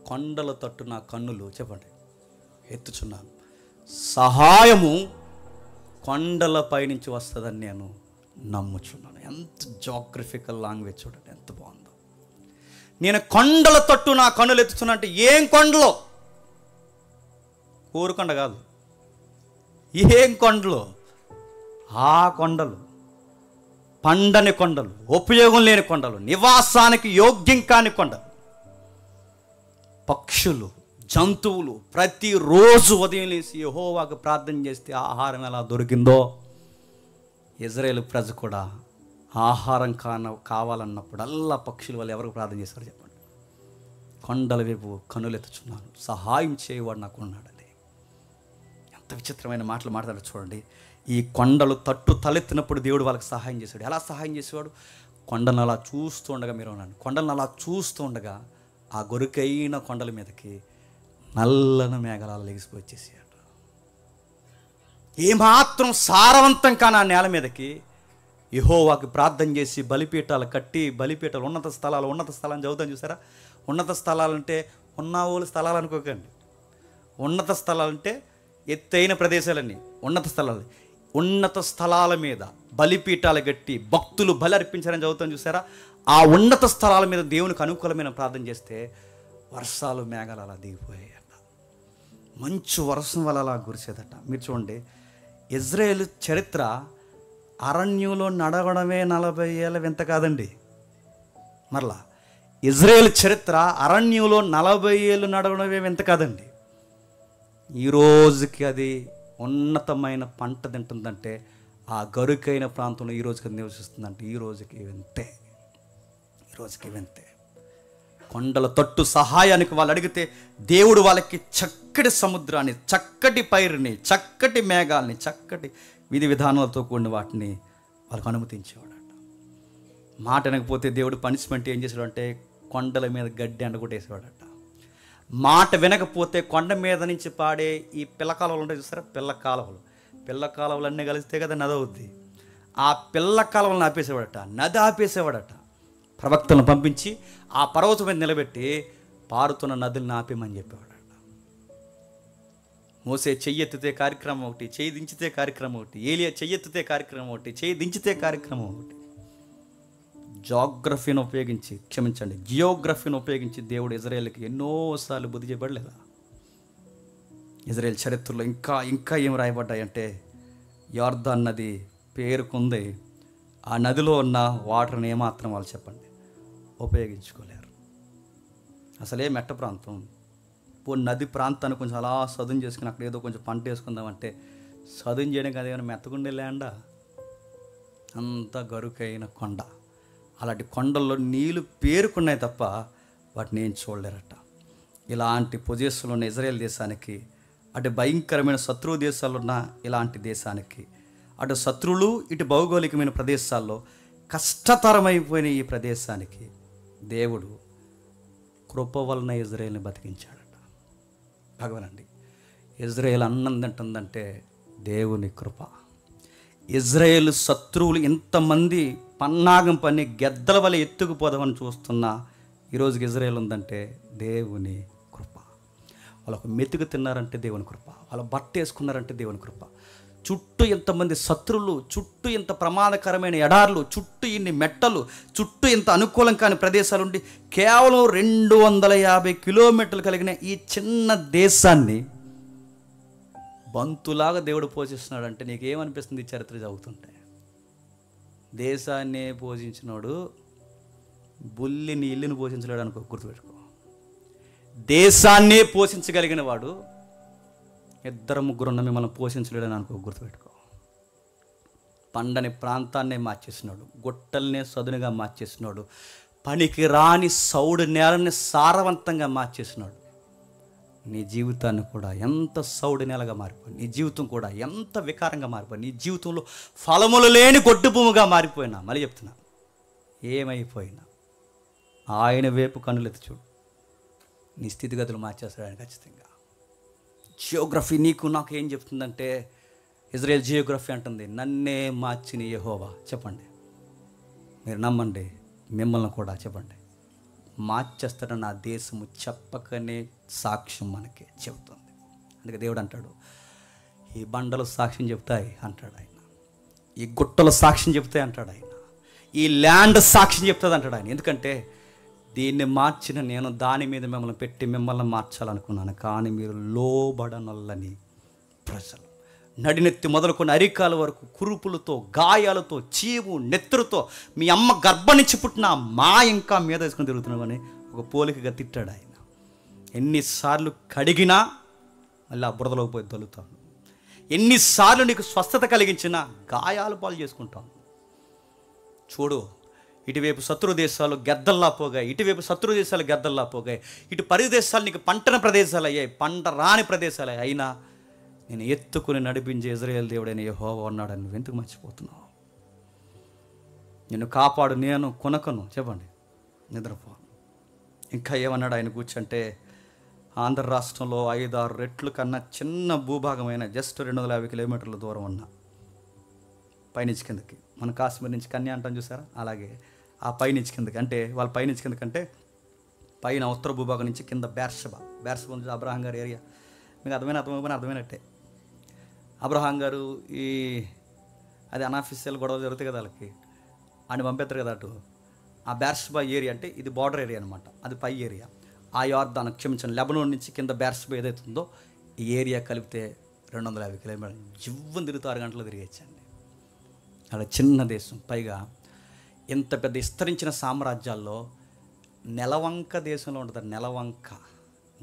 కొండల తట్టు నా కన్నులు చెప్పండి ఎత్తుచున్నాను, సహాయము కొండలపై నుంచి వస్తుందని నేను నమ్ముచున్నాను. ఎంత జోగ్రఫికల్ లాంగ్వేజ్ చూడండి, ఎంత బాగుందో. నేను కొండల తట్టు నా కన్నులు ఎత్తుతున్నా అంటే ఏం కొండలో? కోరుకొండ కాదు, ఏం కొండలు? ఆ కొండలు, పండని కొండలు, ఉపయోగం లేని కొండలు, నివాసానికి యోగ్యం కాని కొండలు. పక్షులు, జంతువులు ప్రతిరోజు ఉదయం లేసి యెహోవాకు ప్రార్థన చేస్తే ఆహారం ఎలా దొరికిందో, ఇజ్రాయేల్ ప్రజ కూడా ఆహారం కావాలన్నప్పుడల్లా పక్షుల వల్ల ఎవరికి ప్రార్థన చేశారు చెప్పండి? కొండల వైపు కన్నులెత్తుచున్నాను, సహాయం చేయవాడు నాకు ఉన్నాడని. ఎంత విచిత్రమైన మాటలు మాట్లాడారు చూడండి. ఈ కొండలు తలెత్తినప్పుడు దేవుడు వాళ్ళకి సహాయం చేశాడు. ఎలా సహాయం చేసేవాడు? కొండలను అలా చూస్తూ ఉండగా, మీరు అన్నాను, కొండలను అలా చూస్తూ ఉండగా ఆ గొరుకైన కొండల మీదకి నల్లని మేఘాలు లెగిసిపోయి వచ్చేసాడు. ఏమాత్రం సారవంతం కాని ఆ నేల మీదకి యెహోవాకి ప్రార్థన చేసి బలిపీఠాలు కట్టి, బలిపీఠాలు ఉన్నత స్థలాలు చదువుతాం చూసారా. ఉన్నత స్థలాలంటే ఉన్నావోలు స్థలాలు అనుకోకండి. ఉన్నత స్థలాలంటే ఎత్తైన ప్రదేశాలన్నీ ఉన్నత స్థలాల మీద బలిపీఠాలు కట్టి భక్తులు బలి అర్పించారని చదువుతాం చూసారా. ఆ ఉన్నత స్థలాల మీద దేవునికి అనుకూలమైన ప్రార్థన చేస్తే వర్షాలు మేఘాలు అలా దిగిపోయాయట, మంచు వర్షం వల్ల అలా కురిసేదట. మీరు చూడండి, ఇజ్రాయేల్ చరిత్ర అరణ్యంలో నడవడమే 40 ఏళ్ళ వింత కాదండి. మరలా ఇజ్రాయేల్ చరిత్ర అరణ్యంలో 40 ఏళ్ళు నడవడమే వింత కాదండి. ఈరోజుకి అది ఉన్నతమైన పంట తింటుందంటే, ఆ గరుకైన ప్రాంతంలో ఈ రోజుకి నివసిస్తుందంటే ఈ రోజుకి వింతే. కొండల తట్టు సహాయానికి వాళ్ళు అడిగితే దేవుడు వాళ్ళకి చక్కటి సముద్రాన్ని, చక్కటి పైరుని, చక్కటి మేఘాలని, చక్కటి విధి విధానాలతో కూడిన వాటిని వాళ్ళకు అనుమతించేవాడట. మాట వినకపోతే దేవుడు పనిష్మెంట్ ఏం చేసేవాడు అంటే కొండల మీద గడ్డి ఎండగొట్టేసేవాడట. మాట వినకపోతే కొండ మీద నుంచి పాడే ఈ పిల్ల కాలువలు ఉంటాయి చూస్తారా, పిల్ల కాలువలు అన్నీ కలిస్తే కదా నది అవుద్ది. ఆ పిల్ల కాలువలను ఆపేసేవాడట, నది ఆపేసేవాడట. ప్రవక్తలను పంపించి ఆ పర్వతం మీద నిలబెట్టి పారుతున్న నదులను ఆపేమని చెప్పేవాడట. మోసే చెయ్యెత్తితే కార్యక్రమం ఒకటి, చెయ్యి దించితే కార్యక్రమం ఒకటి, ఏలియా చెయ్యెత్తితే కార్యక్రమం ఒకటి, చెయ్యి దించితే కార్యక్రమం ఒకటి. జియోగ్రఫీని ఉపయోగించి దేవుడు ఇజ్రాయేల్కి ఎన్నోసార్లు బుద్ధి చెప్పడలేదా? ఇజ్రాయేల్ చరిత్రలో ఇంకా ఏం రాయబడ్డాయంటే యోర్దాన్ నది పేరుకుంది. ఆ నదిలో ఉన్న వాటర్ని ఏమాత్రం వాళ్ళు చెప్పండి ఉపయోగించుకోలేరు. అసలే మెట్ట ప్రాంతం. నది ప్రాంతాన్ని కొంచెం అలా సదును చేసుకుని అక్కడ ఏదో కొంచెం పంట వేసుకుందామంటే సదును చేయడానికి అదేమైనా మెత్తగుండే ల్యాండా, అంత గరుకైన కొండ. అలాంటి కొండల్లో నీళ్ళు పేరుకున్నాయి తప్ప వాటిని ఏం చూడలేరట. ఇలాంటి పొజిషన్లో ఉన్న ఇజ్రాయేల్ దేశానికి, అటు భయంకరమైన శత్రువు దేశాల్లో ఉన్న ఇలాంటి దేశానికి, అటు శత్రువులు ఇటు భౌగోళికమైన ప్రదేశాల్లో కష్టతరమైపోయిన ఈ ప్రదేశానికి దేవుడు కృప వలన ఇజ్రాయేల్ని బతికించాడట. భగవానండి, ఇజ్రాయేల్ అన్నం తింటుందంటే దేవుని కృప. ఇజ్రాయేల్ శత్రువులు ఇంతమంది పన్నాగం పని గెద్దల వల్ల ఎత్తుకుపోదామని చూస్తున్నా ఈరోజుకి ఇజ్రాయేల్ ఉందంటే దేవుని కృప. వాళ్ళకు మెతుకు తిన్నారంటే దేవుని కృప, వాళ్ళ బట్ట వేసుకున్నారంటే దేవుని కృప. చుట్టూ ఇంతమంది శత్రువులు, చుట్టూ ఇంత ప్రమాదకరమైన ఎడార్లు, చుట్టూ ఇన్ని మెట్టలు, చుట్టూ ఇంత అనుకూలం కాని ప్రదేశాలు ఉండి కేవలం 250 కిలోమీటర్లు కలిగిన ఈ చిన్న దేశాన్ని బంతులాగా దేవుడు పోషిస్తున్నాడంటే నీకేమనిపిస్తుంది? ఈ చరిత్ర చదువుతుంటే దేశాన్ని పోషించినోడు బుల్లిని ఇల్లుని పోషించలేడు అనుకో, గుర్తుపెట్టుకో. దేశాన్నే పోషించగలిగిన వాడు 2-3 ఉన్న మిమ్మల్ని పోషించలేడని అనుకో, గుర్తుపెట్టుకో. పండని ప్రాంతాన్నే మార్చేసినాడు, గుట్టల్నే సదునుగా మార్చేసినాడు, పనికి రాని సౌడు నేలని సారవంతంగా మార్చేసినాడు. నీ జీవితాన్ని కూడా ఎంత సౌడు నేలగా మారిపోయింది, నీ జీవితం కూడా ఎంత వికారంగా మారిపోయింది, నీ జీవితంలో ఫలములు లేని గొడ్డు భూమిగా మారిపోయినా, మళ్ళీ చెప్తున్నా, ఏమైపోయినా ఆయన వైపు కన్నులెత్తి చూడు, నీ స్థితిగతులు మార్చేస్తాడు ఆయన ఖచ్చితంగా. జియోగ్రఫీ నీకు నాకు ఏం చెప్తుందంటే, ఇజ్రాయేల్ జియోగ్రఫీ అంటుంది నన్నే మార్చిన యెహోవా. చెప్పండి, మీరు నమ్మండి, మిమ్మల్ని కూడా చెప్పండి మార్చేస్తాడని నా దేశము చెప్పకనే సాక్ష్యం మనకి చెబుతుంది. అందుకే దేవుడు అంటాడు, ఈ బండలు సాక్ష్యం చెప్తాయి అంటాడు ఆయన, ఈ గుట్టలు సాక్ష్యం చెప్తాయి అంటాడు ఆయన, ఈ ల్యాండ్ సాక్ష్యం చెప్తుంది అంటాడు ఆయన. ఎందుకంటే దీన్ని మార్చిన నేను దాని మీద మిమ్మల్ని పెట్టి మిమ్మల్ని మార్చాలనుకున్నాను, కానీ మీరు లోబడనొల్లని ప్రజలు. నడినెత్తి మొదలుకొని అరికాల వరకు కురుపులతో, గాయాలతో, చీము నెత్తురుతో మీ అమ్మ గర్భనిచ్చి పుట్టిన మా ఇంకా మీద వేసుకొని తిరుగుతున్నామని ఒక పోలికగా తిట్టాడు ఆయన. ఎన్నిసార్లు కడిగినా మళ్ళీ ఆ బురదలోకి పోయి తొలుతాను, ఎన్నిసార్లు నీకు స్వస్థత కలిగించినా గాయాలు పాలు చేసుకుంటాను. చూడు, ఇటువైపు శత్రు దేశాలు గెద్దల్లా పోగాయి, ఇటువైపు శత్రు దేశాలు గెద్దల్లా పోగాయి, ఇటు పరిదేశాలు నీకు పంటన ప్రదేశాలు అయ్యాయి, పంట రాని ప్రదేశాలు అయ్యాయి. అయినా నేను ఎత్తుకుని నడిపించే ఇజ్రాయేల్ దేవుడైన యెహోవా ఉన్నాడని నువ్వు ఎందుకు మర్చిపోతున్నావు? నిన్ను కాపాడు, నేను కొనకను, చెప్పండి, నిద్రపోను. ఇంకా ఏమన్నాడు ఆయన కూర్చుంటే, ఆంధ్ర రాష్ట్రంలో 5-6 రెట్లు కన్నా చిన్న భూభాగమైన జస్ట్ 250 కిలోమీటర్ల దూరం ఉన్న పైనుంచి కిందకి, మన కాశ్మీర్ నుంచి కన్యా అంటాం చూసారా, అలాగే ఆ పైనుంచి కిందకి, అంటే వాళ్ళ పైనుంచి కిందకంటే పైన ఉత్తర భూభాగం నుంచి కింద బేర్షబా నుంచి అబ్రహాం గారి ఏరియా. మీకు అర్థమైనట్టే. అబ్రహాం గారు అది అన్అఫీషియల్ గొడవలు జరుగుతాయి కదా వాళ్ళకి, ఆయన పంపిస్తారు కదా అటు. ఆ బేర్షబా ఏరియా అంటే ఇది బార్డర్ ఏరియా అనమాట, అది పై ఏరియా. ఆ యోర్దాను క్షమించండి, లెబనాన్ నుంచి కింద బేర్షబా ఏదైతుందో ఈ ఏరియా కలిపితే 250 కిలోమీటర్లు జివ్వని తిరుగుతూ 6 గంటలు తిరిగేచ్చండి. అలా చిన్న దేశం, పైగా ఇంత పెద్ద విస్తరించిన సామ్రాజ్యాల్లో నెలవంక దేశంలో ఉంటుంది.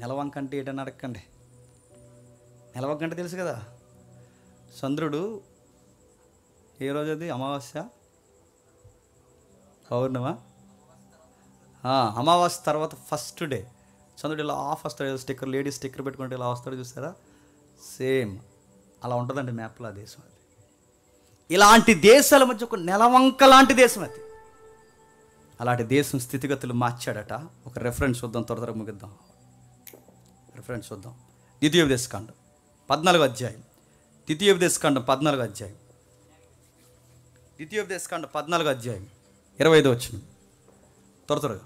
నెలవంక అంటే ఏంటని అడగండి. నెలవంక అంటే తెలుసు కదా, చంద్రుడు ఏ రోజు అది, అమావాస్య, పౌర్ణమా, అమావాస్య తర్వాత ఫస్ట్ డే చంద్రుడు ఇలా ఆఫ్ వస్తాడు, స్టిక్కర్ లేడీ స్టిక్కర్ పెట్టుకుంటే ఇలా వస్తాడు చూసారా, సేమ్ అలా ఉంటుందండి మ్యాప్లో ఆ దేశం. అది ఇలాంటి దేశాల మధ్య ఒక నెలవంక లాంటి దేశం అది. అలాంటి దేశం స్థితిగతులు మార్చాడట. ఒక రెఫరెన్స్ చూద్దాం, త్వరగా ముగిద్దాం. రెఫరెన్స్ చూద్దాం. ద్వితీయోపదేశకాండం 14వ అధ్యాయం. ద్వితీయోపదేశకాండం 14వ అధ్యాయం. ద్వితీయోపదేశకాండం 14వ అధ్యాయం 25వ వచనం. త్వరగా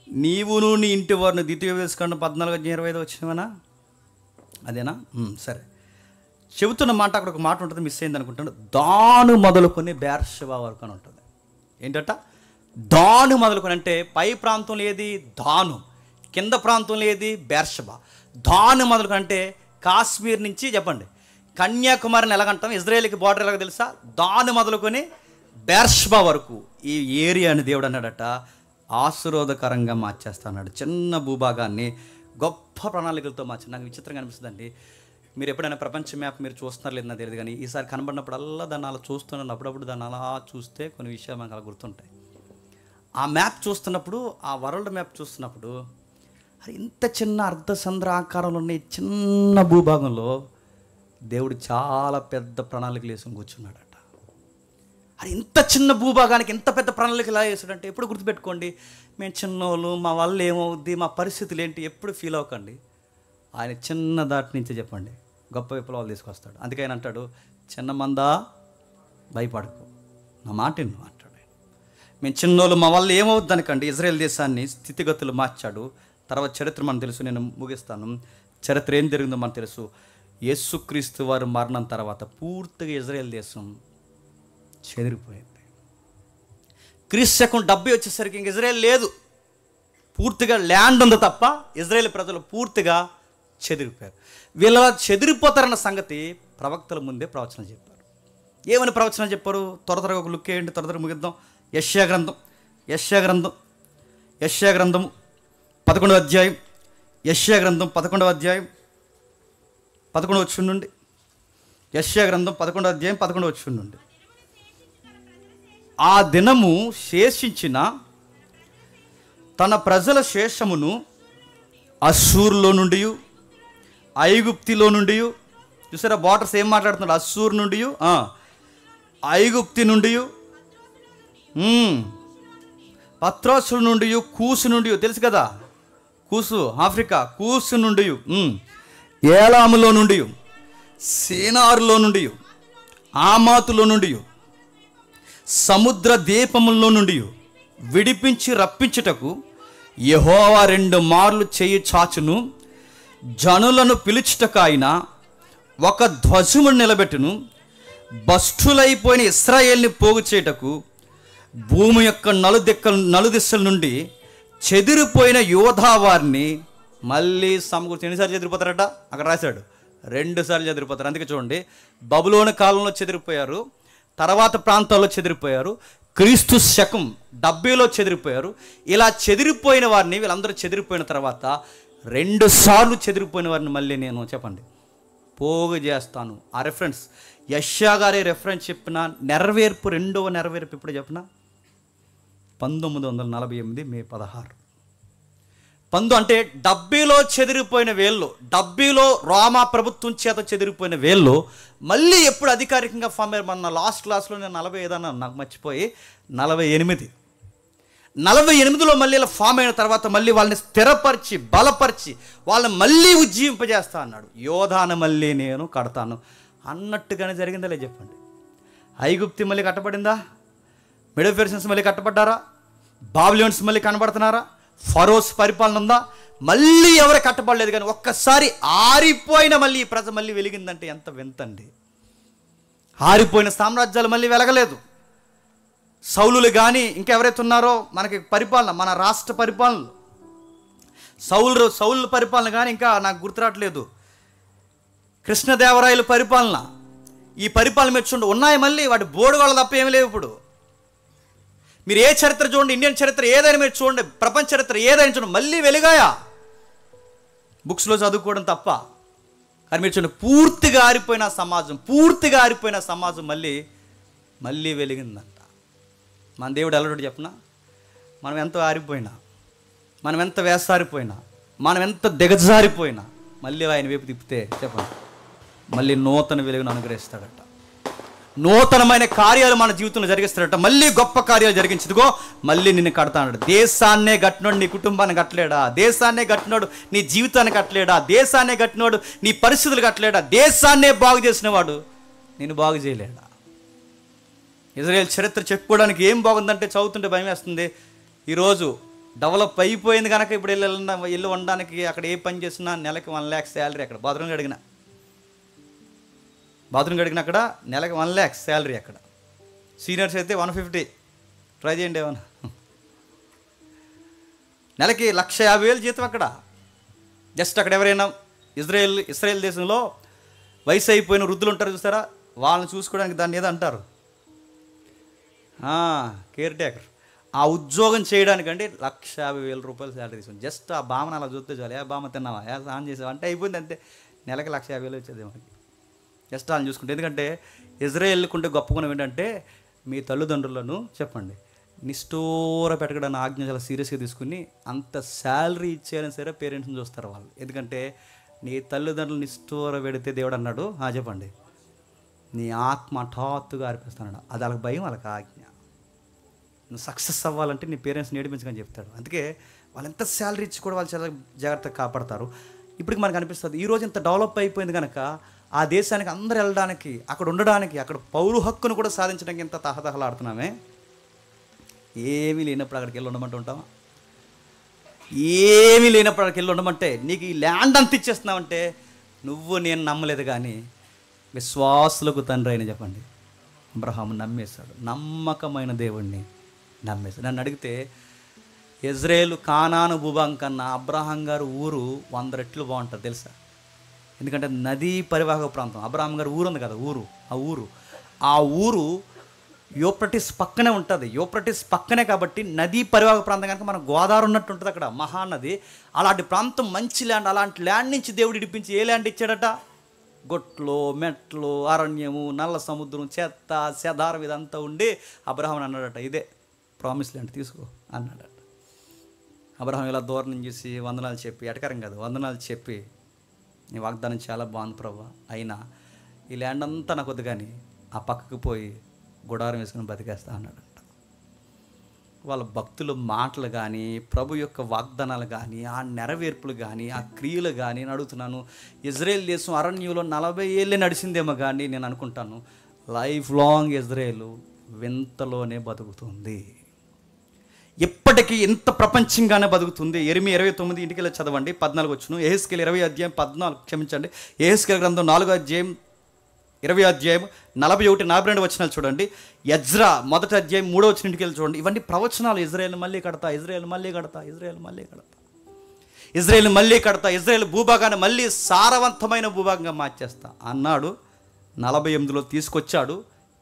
నీవును నీ ఇంటి వారిని. ద్వితీయోపదేశకాండం 14:25 వచ్చినవనా? అదేనా? సరే, చెబుతున్న మాట అక్కడ ఒక మాట ఉంటుంది, మిస్ అయింది అనుకుంటాను. దాను మొదలుకొని బేర్షెబా వరకు అని ఉంటుంది. ఏంటట? దాను మొదలుకొని అంటే పై ప్రాంతంలో ఏది దాను, కింద ప్రాంతంలో ఏది బేర్షెబా. దాను మొదలుకొని అంటే కాశ్మీర్ నుంచి చెప్పండి కన్యాకుమారిని ఎలాగంటాం, ఇజ్రాయేల్కి బార్డర్ ఎలాగో తెలుసా? దాను మొదలుకొని బేర్షెబా వరకు ఈ ఏరియాని దేవుడు అన్నాడట ఆశీర్వాదకరంగా మార్చేస్తాడు. చిన్న భూభాగాన్ని గొప్ప ప్రణాళికలతో మార్చి. నాకు విచిత్రంగా అనిపిస్తుందండి. మీరు ఎప్పుడైనా ప్రపంచ మ్యాప్ మీరు చూస్తున్నారు లేదో నాకు తెలియదు, కానీ ఈసారి కనబడినప్పుడల్లా దాన్ని అలా చూస్తున్నాను. అప్పుడప్పుడు దాన్ని అలా చూస్తే కొన్ని విషయాలు మనకు అలా గుర్తుంటాయి. ఆ మ్యాప్ చూస్తున్నప్పుడు, ఆ వరల్డ్ మ్యాప్ చూస్తున్నప్పుడు, అది ఇంత చిన్న అర్ధచంద్ర ఆకారంలో ఉన్న చిన్న భూభాగంలో దేవుడు చాలా పెద్ద ప్రణాళికలు వేసుకొని కూర్చున్నాడట. అది ఇంత చిన్న భూభాగానికి ఇంత పెద్ద ప్రణాళిక ఎలా వేసాడంటే, ఎప్పుడు గుర్తుపెట్టుకోండి, మేము చిన్నోళ్ళు, మా వల్ల ఏమవుద్ది, మా పరిస్థితులు ఏంటి, ఎప్పుడు ఫీల్ అవ్వకండి. ఆయన చిన్న దాటి నుంచి చెప్పండి గొప్ప విప్లవాలు తీసుకొస్తాడు. అందుకే ఆయన అంటాడు, చిన్న మందా భయపడకు, నా మాట విను అంటాడు. మేము చిన్నోళ్ళు, మా వల్ల ఏమవుద్ది అనకండి. ఇజ్రాయెల్ దేశాన్ని స్థితిగతులు మార్చాడు. తర్వాత చరిత్ర మనకు తెలుసు, నేను ముగిస్తాను. చరిత్ర ఏం జరిగిందో మనకు తెలుసు. యేసుక్రీస్తు వారు మరణం తర్వాత పూర్తిగా ఇజ్రాయెల్ దేశం చెదిరిపోయింది. క్రీస్తు శకం 70 వచ్చేసరికి ఇంక ఇజ్రాయెల్ లేదు, పూర్తిగా ల్యాండ్ ఉంది తప్ప ఇజ్రాయెల్ ప్రజలు పూర్తిగా చెదిరిపోయారు. వీళ్ళ చెదిరిపోతారన్న సంగతి ప్రవక్తల ముందే ప్రవచనం చెప్పారు. ఏమని ప్రవచనం చెప్పారు? త్వరగా ఒక లుక్ వేయండి, త్వరగా ముగిద్దాం. యెషయా గ్రంథము 11వ అధ్యాయం. యెషయా గ్రంథం 11వ అధ్యాయం 11వ వచనం నుండి. యెషయా గ్రంథం 11వ అధ్యాయం 11వ వచనం నుండి. ఆ దినము శేషించిన తన ప్రజల శేషమును అశ్షూరులో నుండి, ఐగుప్తిలో నుండి, చూసారా బార్డర్స్ ఏం మాట్లాడుతున్నాడు? అశ్షూరు నుండి, ఐగుప్తి నుండి, పత్రోసుల నుండి, కూసు నుండి, తెలుసు కదా కూసు, ఆఫ్రికా, కూసు నుండి, ఏలాములో నుండి, సీనారులో నుండి, ఆమాతులో నుండి, సముద్ర దీపములో నుండి విడిపించి రప్పించుటకు యెహోవా 2 మార్లు చెయ్యి చాచును. జనులను పిలుచుటకు ఆయన ఒక ధ్వజమును నిలబెట్టును. భ్రష్టులైపోయిన ఇశ్రాయేల్ని పోగు చేయుటకు భూమి యొక్క నలుదిశల నుండి చెదిరిపోయిన యోధా వారిని మళ్ళీ సమకూర్చి. ఎన్నిసార్లు చెదిరిపోతారట? అక్కడ రాశాడు 2 సార్లు చెదిరిపోతారు. అందుకే చూడండి, బబులోను కాలంలో చెదిరిపోయారు, తర్వాత ప్రాంతాల్లో చెదిరిపోయారు, క్రీస్తు శకం 70లో చెదిరిపోయారు. ఇలా చెదిరిపోయిన వారిని, వీళ్ళందరూ చెదిరిపోయిన తర్వాత 2 సార్లు చెదిరిపోయిన వారిని మళ్ళీ నేను చెప్పండి పోగు చేస్తాను. ఆ రెఫరెన్స్ యెషయా గారి రెఫరెన్స్ చెప్పిన నెరవేర్పు, 2వ నెరవేర్పు ఇప్పుడు చెప్పిన 1948 మే 16. అంటే 70లో చెదిరిపోయిన వేళ్ళు, 70లో రోమా ప్రభుత్వం చేత చెదిరిపోయిన వేళ్ళు మళ్ళీ ఎప్పుడు అధికారికంగా ఫామ్ అయ్యారు? మన లాస్ట్ క్లాస్లో నేను 45 అన్నాను, నాకు మర్చిపోయి 48లో మళ్ళీ ఇలా ఫామ్ అయిన తర్వాత మళ్ళీ వాళ్ళని స్థిరపరిచి బలపరిచి వాళ్ళని మళ్ళీ ఉజ్జీవింపజేస్తా అన్నాడు. యోధాను మళ్ళీ నేను కడతాను అన్నట్టుగానే జరిగిందా లేదు చెప్పండి? ఐగుప్తి మళ్ళీ కట్టబడిందా? మెడోపెర్షియన్స్ మళ్ళీ కట్టబడ్డారా? బాబిలోన్స్ మళ్ళీ కనబడుతున్నారా? ఫరోస్ పరిపాలన ఉందా? మళ్ళీ ఎవరు కట్టబడలేదు. కానీ ఒక్కసారి ఆరిపోయిన మళ్ళీ ఈ ప్రజ మళ్ళీ వెలిగిందంటే ఎంత వింతండి. ఆరిపోయిన సామ్రాజ్యాలు మళ్ళీ వెలగలేదు. సౌలులు కానీ ఇంకెవరైతే ఉన్నారో మనకి పరిపాలన, మన రాష్ట్ర పరిపాలన, సౌలు పరిపాలన కానీ ఇంకా నాకు గుర్తురావట్లేదు. కృష్ణదేవరాయల పరిపాలన, ఈ పరిపాలన మీద చూడండి, ఉన్నాయి మళ్ళీ వాటి బోర్డు వాళ్ళ తప్ప ఏమి లేవు. ఇప్పుడు మీరు ఏ చరిత్ర చూడండి, ఇండియన్ చరిత్ర ఏదైనా మీరు చూడండి, ప్రపంచ చరిత్ర ఏదైనా చూడండి, మళ్ళీ వెలిగాయా బుక్స్లో చదువుకోవడం తప్ప. కానీ మీరు చూడండి, పూర్తిగా ఆరిపోయిన సమాజం మళ్ళీ వెలిగిందంట. మన దేవుడు ఎలాంటి చెప్పనా, మనం ఎంత ఆరిపోయినా, మనం ఎంత వేసారిపోయినా, మనం ఎంత దిగజారిపోయినా మళ్ళీ ఆయన వైపు తిప్పితే చెప్పండి, మళ్ళీ నూతన వెలుగును అనుగ్రహిస్తాడట. నూతనమైన కార్యాలు మన జీవితంలో జరిగిస్తాడట. మళ్ళీ గొప్ప కార్యాలు జరిగించదుగో, మళ్ళీ నిన్ను కడతాడు. దేశాన్నే కట్టినోడు నీ కుటుంబాన్ని కట్టలేడా? దేశాన్నే కట్టినోడు నీ జీవితాన్ని కట్టలేడా? దేశాన్నే కట్టినోడు నీ పరిస్థితులు కట్టలేడా? దేశాన్నే బాగు చేసిన వాడు నేను బాగు చేయలేడా? ఇజ్రాయేల్ చరిత్ర చెప్పుకోవడానికి ఏం బాగుందంటే చదువుతుంటే భయం వేస్తుంది. ఈరోజు డెవలప్ అయిపోయింది కనుక ఇప్పుడు ఇల్లు ఉండడానికి అక్కడ ఏ పని చేసినా నెలకి 1 lakh శాలరీ. అక్కడ బాత్రూమ్ కడిగిన అక్కడ నెలకి 1 lakh శాలరీ. అక్కడ సీనియర్స్ అయితే 150. ట్రై చేయండి ఏమన్నా. నెలకి 1,50,000 జీతం అక్కడ. జస్ట్ అక్కడ ఎవరైనా ఇస్రాయేల్ దేశంలో వయసు అయిపోయిన వృద్ధులు ఉంటారు చూస్తారా, వాళ్ళని చూసుకోవడానికి దాన్ని ఏదో అంటారు, కేర్ టేకర్. ఆ ఉద్యోగం చేయడానికంటే 1,50,000 రూపాయలు శాలరీ తీసుకుని జస్ట్ ఆ బామను అలా చూస్తే చాలు, ఏ బామ తిన్నావా, ఏ స్నానం చేసావా అంటే అయిపోయింది అంతే. నెలకి 1,50,000 వచ్చేది మనకి జస్ట్ వాళ్ళని చూసుకుంటే. ఎందుకంటే ఇజ్రాయేల్కుంటే గొప్ప గుణం ఏంటంటే, మీ తల్లిదండ్రులను చెప్పండి నిష్ఠూర పెట్టకడానికి ఆజ్ఞ చాలా సీరియస్గా తీసుకుని అంత శాలరీ ఇచ్చేయాలని సరే పేరెంట్స్ని చూస్తారు వాళ్ళు. ఎందుకంటే నీ తల్లిదండ్రులు నిష్ఠూర పెడితే దేవుడు అన్నాడు, చెప్పండి, నీ ఆత్మ హఠాత్తుగా ఆరిపిస్తాడు. అది వాళ్ళకి భయం, వాళ్ళకి ఆజ్ఞ. నువ్వు సక్సెస్ అవ్వాలంటే నీ పేరెంట్స్ని ఏడిపించకని చెప్తాడు. అందుకే వాళ్ళు ఎంత శాలరీ ఇచ్చి కూడా వాళ్ళు చాలా జాగ్రత్తగా కాపాడతారు. ఇప్పటికి మనకు అనిపిస్తుంది, ఈరోజు ఇంత డెవలప్ అయిపోయింది కనుక ఆ దేశానికి అందరూ వెళ్ళడానికి, అక్కడ ఉండడానికి, అక్కడ పౌర హక్కును కూడా సాధించడానికి ఎంత తహతహలాడుతున్నామే. ఏమీ లేనప్పుడు అక్కడికి వెళ్ళి ఉండమంటే ఉంటావా? ఏమీ లేనప్పుడు అక్కడికి వెళ్ళి ఉండమంటే, నీకు ఈ ల్యాండ్ అంత ఇచ్చేస్తున్నావంటే నువ్వు నేను నమ్మలేదు. కానీ విశ్వాసులకు తండ్రి అయిన చెప్పండి అబ్రహాము నమ్మేశాడు. నమ్మకమైన దేవుణ్ణి నమ్మేశాడు. నన్ను అడిగితే ఇజ్రాయేలు కానాను భూభాగం కన్నా అబ్రహాం గారు ఊరు 100 రెట్లు బాగుంటుంది తెలుసా? ఎందుకంటే నదీ పరివాహక ప్రాంతం. అబ్రహాం గారు ఊరు ఉంది కదా, ఆ ఊరు యూఫ్రటీస్ పక్కనే ఉంటుంది. యూఫ్రటీస్ పక్కనే కాబట్టి నదీ పరివాహక ప్రాంతం కనుక మన గోదావరి ఉన్నట్టు ఉంటుంది అక్కడ, మహానది. అలాంటి ప్రాంతం మంచి ల్యాండ్. అలాంటి ల్యాండ్ నుంచి దేవుడు ఇడిపించి ఏ ల్యాండ్ ఇచ్చాడట? గొట్లు, మెట్లు, అరణ్యము, నల్ల సముద్రం, చెత్త చెదారం ఇదంతా ఉండి అబ్రహాం అన్నాడట, ఇదే ప్రామిస్ ల్యాండ్ తీసుకో అన్నాడట. అబ్రహాం ఇలా దూరం నుంచి చూసి వందనాలు చెప్పి, ఎటకరం కాదు వందనాలు చెప్పి, నీ వాగ్దానం చాలా బాగుంది ప్రభా, అయినా ఈ ల్యాండ్ అంతా నాకు వద్దు కానీ ఆ పక్కకు పోయి గుడారం వేసుకుని బతికేస్తా అన్నాడంట. వాళ్ళ భక్తుల మాటలు కానీ, ప్రభు యొక్క వాగ్దానాలు కానీ, ఆ నెరవేర్పులు కానీ, ఆ క్రియలు కానీ నేను అడుగుతున్నాను. ఇజ్రాయేల్ దేశం అరణ్యంలో 40 ఏళ్ళే నడిచిందేమో కానీ నేను అనుకుంటాను లైఫ్ లాంగ్ ఇజ్రాయేల్ వింతలోనే బతుకుతుంది. ఎప్పటికీ ఇంత ప్రపంచంగానే బతుకుతుంది. యెరెమీయా 29 ఇంటికి వెళ్ళి చదవండి, 14 వచ్చును. యెహెజ్కేలు 20 అధ్యాయం 14, క్షమించండి, యెహెజ్కేలు గ్రంథం 4 అధ్యాయం 20 అధ్యాయం 41, 42 వచనాలు చూడండి. ఎజ్రా 1 అధ్యాయం 3 వచనం ఇంటికి వెళ్ళి చూడండి. ఇవన్నీ ప్రవచనాలు. ఇజ్రాయేల్ మళ్ళీ కడతా, ఇజ్రాయేల్ మళ్ళీ కడతా, ఇజ్రాయేల్ మళ్ళీ కడతా, ఇజ్రాయేల్ మళ్ళీ కడతా, ఇజ్రాయేల్ భూభాగాన్ని మళ్ళీ సారవంతమైన భూభాగంగా మార్చేస్తా అన్నాడు. 48లో తీసుకొచ్చాడు,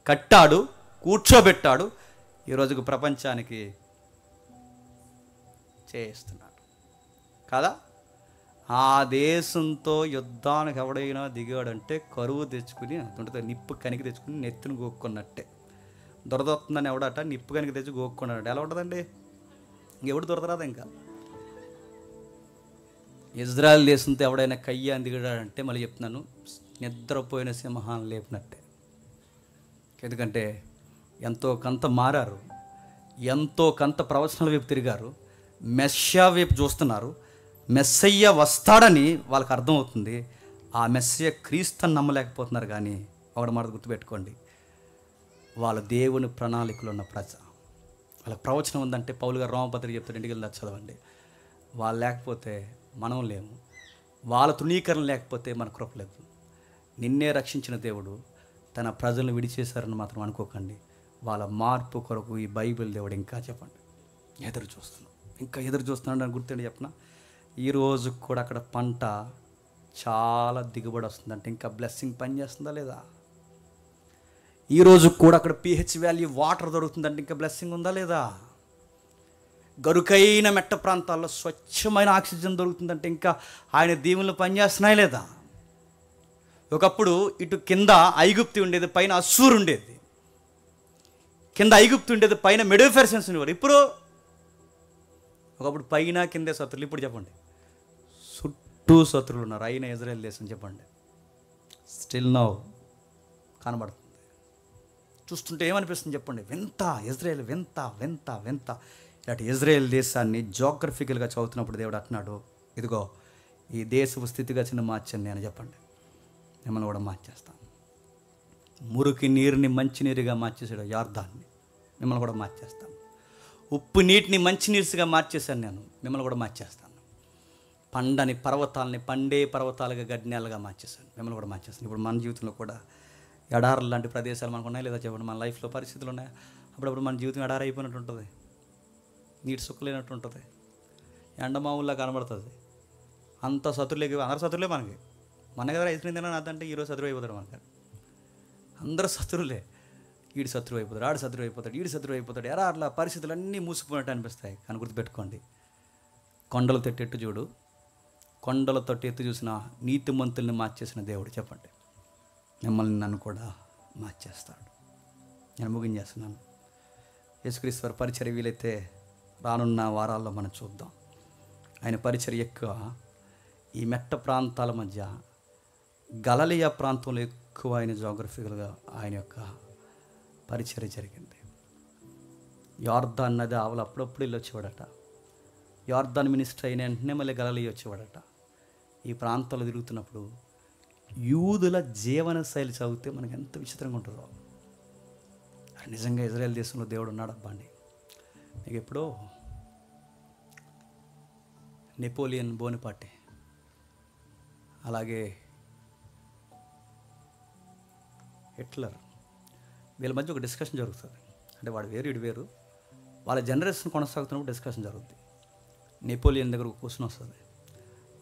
కట్టాడు, కూర్చోబెట్టాడు. ఈరోజుకు ప్రపంచానికి చేస్తున్నాడు కదా. ఆ దేశంతో యుద్ధానికి ఎవడైనా దిగాడంటే కరువు తెచ్చుకుని ఉంటుంది, నిప్పు కనికి తెచ్చుకుని నెత్తుని గోక్కున్నట్టే. దొరదొస్తుందని ఎవడట నిప్పు కనికి తెచ్చి గోక్కున్నాడు. ఎలా ఉంటుందండి? ఇంకెవడు దొరదరాదు. ఇంకా ఇజ్రాయెల్ దేశంతో ఎవడైనా కయ్యాన్ని దిగాడంటే మళ్ళీ చెప్తున్నాను, నిద్రపోయిన సింహాన్ని లేపినట్టే. ఎందుకంటే ఎంతో కొంత మారారు, ఎంతో కొంత ప్రవచనాల వైపు తిరిగారు, మెస్సియా వైపు చూస్తున్నారు. మెస్సయ్య వస్తాడని వాళ్ళకి అర్థమవుతుంది. ఆ మెస్సయ్య క్రీస్తుని నమ్మలేకపోతున్నారు. కానీ ఒకటి మాట గుర్తుపెట్టుకోండి, వాళ్ళ దేవుని ప్రణాళికలు ఉన్న ప్రజ. వాళ్ళకి ప్రవచనం ఉందంటే పౌలు గారు రోమపత్రిక చెప్తారు, ఇంటికి వెళ్ళి చదవండి. వాళ్ళు లేకపోతే మనం లేము, వాళ్ళ తృణీకరణ లేకపోతే మన కృప లేదు. నిన్నే రక్షించిన దేవుడు తన ప్రజలను విడిచేశారని మాత్రం అనుకోకండి. వాళ్ళ మార్పు కొరకు ఈ బైబిల్ దేవుడు ఇంకా చెప్పండి ఎదురు చూస్తున్నాడు, ఇంకా ఎదురు చూస్తున్నాడు అని గుర్తుండి చెప్పిన. ఈరోజు కూడా అక్కడ పంట చాలా దిగుబడి వస్తుందంటే ఇంకా బ్లెస్సింగ్ పని చేస్తుందా లేదా? ఈరోజు కూడా అక్కడ pH వాల్యూ వాటర్ దొరుకుతుందంటే ఇంకా బ్లెస్సింగ్ ఉందా లేదా? గరుకైన మెట్ట ప్రాంతాల్లో స్వచ్ఛమైన ఆక్సిజన్ దొరుకుతుందంటే ఇంకా ఆయన దీవెనలు పనిచేస్తున్నాయి లేదా? ఒకప్పుడు ఇటు కింద ఐగుప్తి ఉండేది, పైన అస్సూరు ఉండేది. కింద ఐగుప్తి ఉండేది, పైన మెడోఫెర్సన్స్ ఉండేవారు. ఇప్పుడు ఒకప్పుడు పైన కిందే శత్రులు. ఇప్పుడు చెప్పండి, చుట్టూ శత్రులు ఉన్నారు. అయిన ఇజ్రాయెల్ దేశం చెప్పండి స్టిల్ నౌ కనబడుతుంది. చూస్తుంటే ఏమనిపిస్తుంది చెప్పండి? వింత ఇజ్రాయెల్, వింత వింత వింత. ఇలాంటి ఇజ్రాయెల్ దేశాన్ని జోగ్రఫికల్గా చదువుతున్నప్పుడు దేవుడు అంటున్నాడు, ఇదిగో ఈ దేశపు స్థితిగతిని మార్చాను నేను. చెప్పండి, మిమ్మల్ని కూడా మార్చేస్తాను. మురికి నీరుని మంచినీరుగా మార్చేసాడు యార్దాన్ని, మిమ్మల్ని కూడా మార్చేస్తాను. ఉప్పు నీటిని మంచినీరుగా మార్చేశాను నేను, మిమ్మల్ని కూడా మార్చేస్తాను. పండని పర్వతాలని పండే పర్వతాలుగా గడ్డినేలుగా మార్చేశాను, మిమ్మల్ని కూడా మార్చేస్తాను. ఇప్పుడు మన జీవితంలో కూడా ఎడారులు లాంటి ప్రదేశాలు మనకు ఉన్నాయి లేదా చెప్పండి? మన లైఫ్లో పరిస్థితులు ఉన్నాయి. అప్పుడప్పుడు మన జీవితం ఎడారి అయిపోయినట్టు ఉంటుంది, నీటి సుక్కలేనట్టు ఉంటుంది, ఎండమావుల్లా కనబడుతుంది. అంత శత్రులేకి అందరు శత్రులే మనకి. మన కదా ఐస్ క్రీమ్ తిన్నా అదంటే ఈరోజు శత్రువు అయిపోతాడు మనకి. అందరూ శత్రువులే. ఈడు శత్రువు అయిపోతాడు, ఆడు శత్రువు అయిపోతాడు, ఈడు శత్రువు అయిపోతాడు. ఎరా అట్లా పరిస్థితులు అన్నీ మూసుకుపోయినట్టు అనిపిస్తాయి. కానీ గుర్తుపెట్టుకోండి, కొండల తొట్టెట్టు చూడు, కొండల తొట్టి ఎత్తు చూసిన నీతిమంతుల్ని మార్చేసిన దేవుడు. చెప్పండి, మిమ్మల్ని నన్ను కూడా మార్చేస్తాడు. నేను ముగించేస్తున్నాను. యేసుక్రీస్తు వారి పరిచర్య వీలైతే రానున్న వారాల్లో మనం చూద్దాం. ఆయన పరిచర్య ఎక్కువ ఈ మెట్ట ప్రాంతాల మధ్య గలిలయ ప్రాంతంలో ఎక్కువ ఆయన జోగ్రఫికల్గా ఆయన యొక్క పరిచర్య జరిగింది. యార్దాన్ నది ఆవులు అప్పుడప్పుడు వెళ్ళి వచ్చేవాడట. యార్దాన్ మినిస్టర్ అయిన వెంటనే మళ్ళీ గలిలయ వచ్చేవాడట. ఈ ప్రాంతాల్లో తిరుగుతున్నప్పుడు యూదుల జీవన శైలి చదివితే మనకు ఎంత విచిత్రంగా ఉంటుందో. నిజంగా ఇజ్రాయెల్ దేశంలో దేవుడు ఉన్నాడు అబ్బా అండి. మీకు ఎప్పుడో నెపోలియన్ బోనపార్టీ, అలాగే హిట్లర్, వీళ్ళ మధ్య ఒక డిస్కషన్ జరుగుతుంది. అంటే వాడు వేరు ఇడు వేరు, వాళ్ళ జనరేషన్ కొనసాగుతున్నప్పుడు డిస్కషన్ జరుగుతుంది. నెపోలియన్ దగ్గర ఒక క్వశ్చన్ వస్తుంది.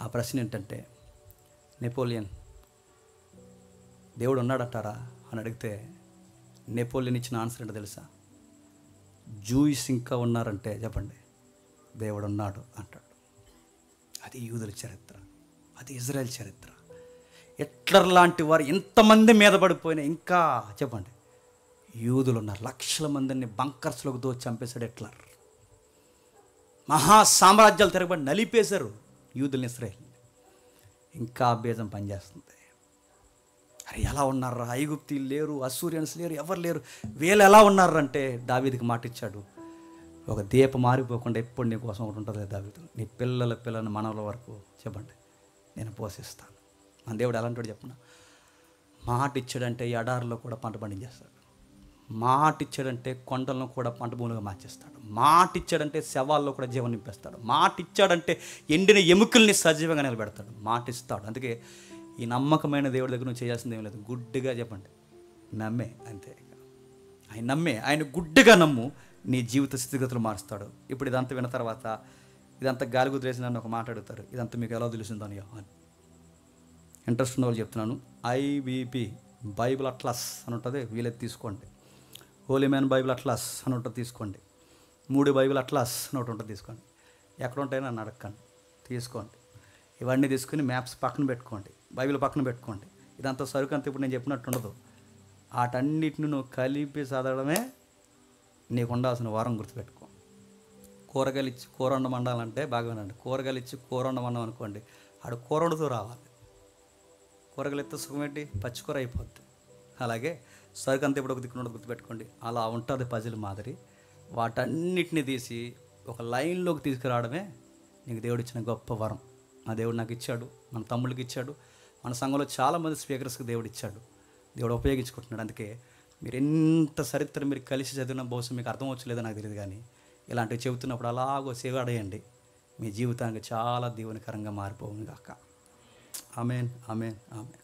ఆ ప్రశ్న ఏంటంటే, నెపోలియన్ దేవుడు ఉన్నాడంటారా అని అడిగితే నెపోలియన్ ఇచ్చిన ఆన్సర్ ఏంటో తెలుసా? జూయిస్ ఇంకా ఉన్నారంటే చెప్పండి దేవుడు ఉన్నాడు అంటాడు. అది యూదుల చరిత్ర, అది ఇజ్రాయెల్ చరిత్ర. హిట్లర్ లాంటి వారు ఎంతమంది మీద పడిపోయినా ఇంకా చెప్పండి యూదులు ఉన్నారు. లక్షల మందిని బంకర్స్లోకి దోచి చంపేశాడు హిట్లర్. మహా సామ్రాజ్యాలు తిరగబడి నలిపేశారు యూదుల్ని, ఇజ్రాయెల్. ఇంకా బీజం పనిచేస్తుంది. అరే ఎలా ఉన్నారా? ఐగుప్తీలు లేరు, అస్సూరియన్స్ లేరు, ఎవరు లేరు. వీళ్ళు ఎలా ఉన్నారంటే దావీదుకి మాట ఇచ్చాడు, ఒక దీపం మారిపోకుండా ఎప్పుడు నీ కోసం ఒకటి ఉంటుంది దావీదు, నీ పిల్లల మనవల వరకు చెప్పండి నేను పోషిస్తాను. మన దేవుడు ఎలాంటి వాడు చెప్పిన మాట ఇచ్చాడంటే ఎడారిలో కూడా పంట పండించేస్తాడు. మాట ఇచ్చాడంటే కొండలను కూడా పంట భూములుగా మార్చేస్తాడు. మాట ఇచ్చాడంటే శవాల్లో కూడా జీవం నింపేస్తాడు. మాట ఇచ్చాడంటే ఎండిన ఎముకల్ని సజీవంగా నిలబెడతాడు. మాట ఇస్తాడు. అందుకే ఈ నమ్మకమైన దేవుడి దగ్గర నువ్వు చేయాల్సింది ఏం లేదు, గుడ్డిగా చెప్పండి నమ్మే, అంతే. ఆయన నమ్మే, ఆయన గుడ్డిగా నమ్ము, నీ జీవిత స్థితిగతులు మారుస్తాడు. ఇప్పుడు ఇదంతా విన్న తర్వాత ఇదంతా గాలి కుదిరేసి నన్ను ఒక మాట అడుగుతారు, ఇదంతా మీకు ఎలా తెలిసిందో అని ఇంట్రెస్ట్ ఉన్న వాళ్ళు చెప్తున్నాను. IBP బైబిల్ అట్లాస్ అని ఉంటుంది, వీలైతే తీసుకోండి. హోలీ మ్యాన్ బైబిల్ అట్లాస్ అని ఉంటుంది, తీసుకోండి. 3 బైబిల్ అట్లాస్ అని ఒకటి ఉంటుంది, తీసుకోండి. ఎక్కడ ఉంటాయో నన్ను అడగండి, తీసుకోండి. ఇవన్నీ తీసుకుని మ్యాప్స్ పక్కన పెట్టుకోండి, బైబిల్ పక్కన పెట్టుకోండి. ఇదంతా సరుకు అంతా ఇప్పుడు నేను చెప్పినట్టు ఉండదు. వాటన్నిటిని నువ్వు కలిపి చదవడమే నీకు ఉండాల్సిన వారం. గుర్తుపెట్టుకో. కూరగాయలు ఇచ్చి కూర వండమండాలంటే బాగా వినండి, కూరగాయలు ఇచ్చి కూర వండమన్నాం అనుకోండి, ఆడు కూర వండుతూ రావాలి. కూరగాయలు ఎత్తే సుఖమేంటి, పచ్చికూర అయిపోద్ది. అలాగే సరుకు అంతా ఇప్పుడు ఒక దిక్కున గుర్తుపెట్టుకోండి. అలా ఉంటుంది పజిల్ మాదిరి. వాటన్నిటిని తీసి ఒక లైన్లోకి తీసుకురావడమే నీకు దేవుడు ఇచ్చిన గొప్ప వరం. మా దేవుడు నాకు ఇచ్చాడు, మన తమ్ముళ్ళకి ఇచ్చాడు, మన సంఘంలో చాలామంది స్పీకర్స్కి దేవుడు ఇచ్చాడు. దేవుడు ఉపయోగించుకుంటున్నాడు. అందుకే మీరు ఎంత చరిత్ర మీరు కలిసి చదివిన బహుశా మీకు అర్థం వచ్చలేదో నాకు తెలియదు, కానీ ఇలాంటివి చెబుతున్నప్పుడు అలాగో సేవ అడగండి, మీ జీవితానికి చాలా దీవెనకరంగా మారిపోవును గాక. ఆమేన్, ఆమేన్, ఆమేన్.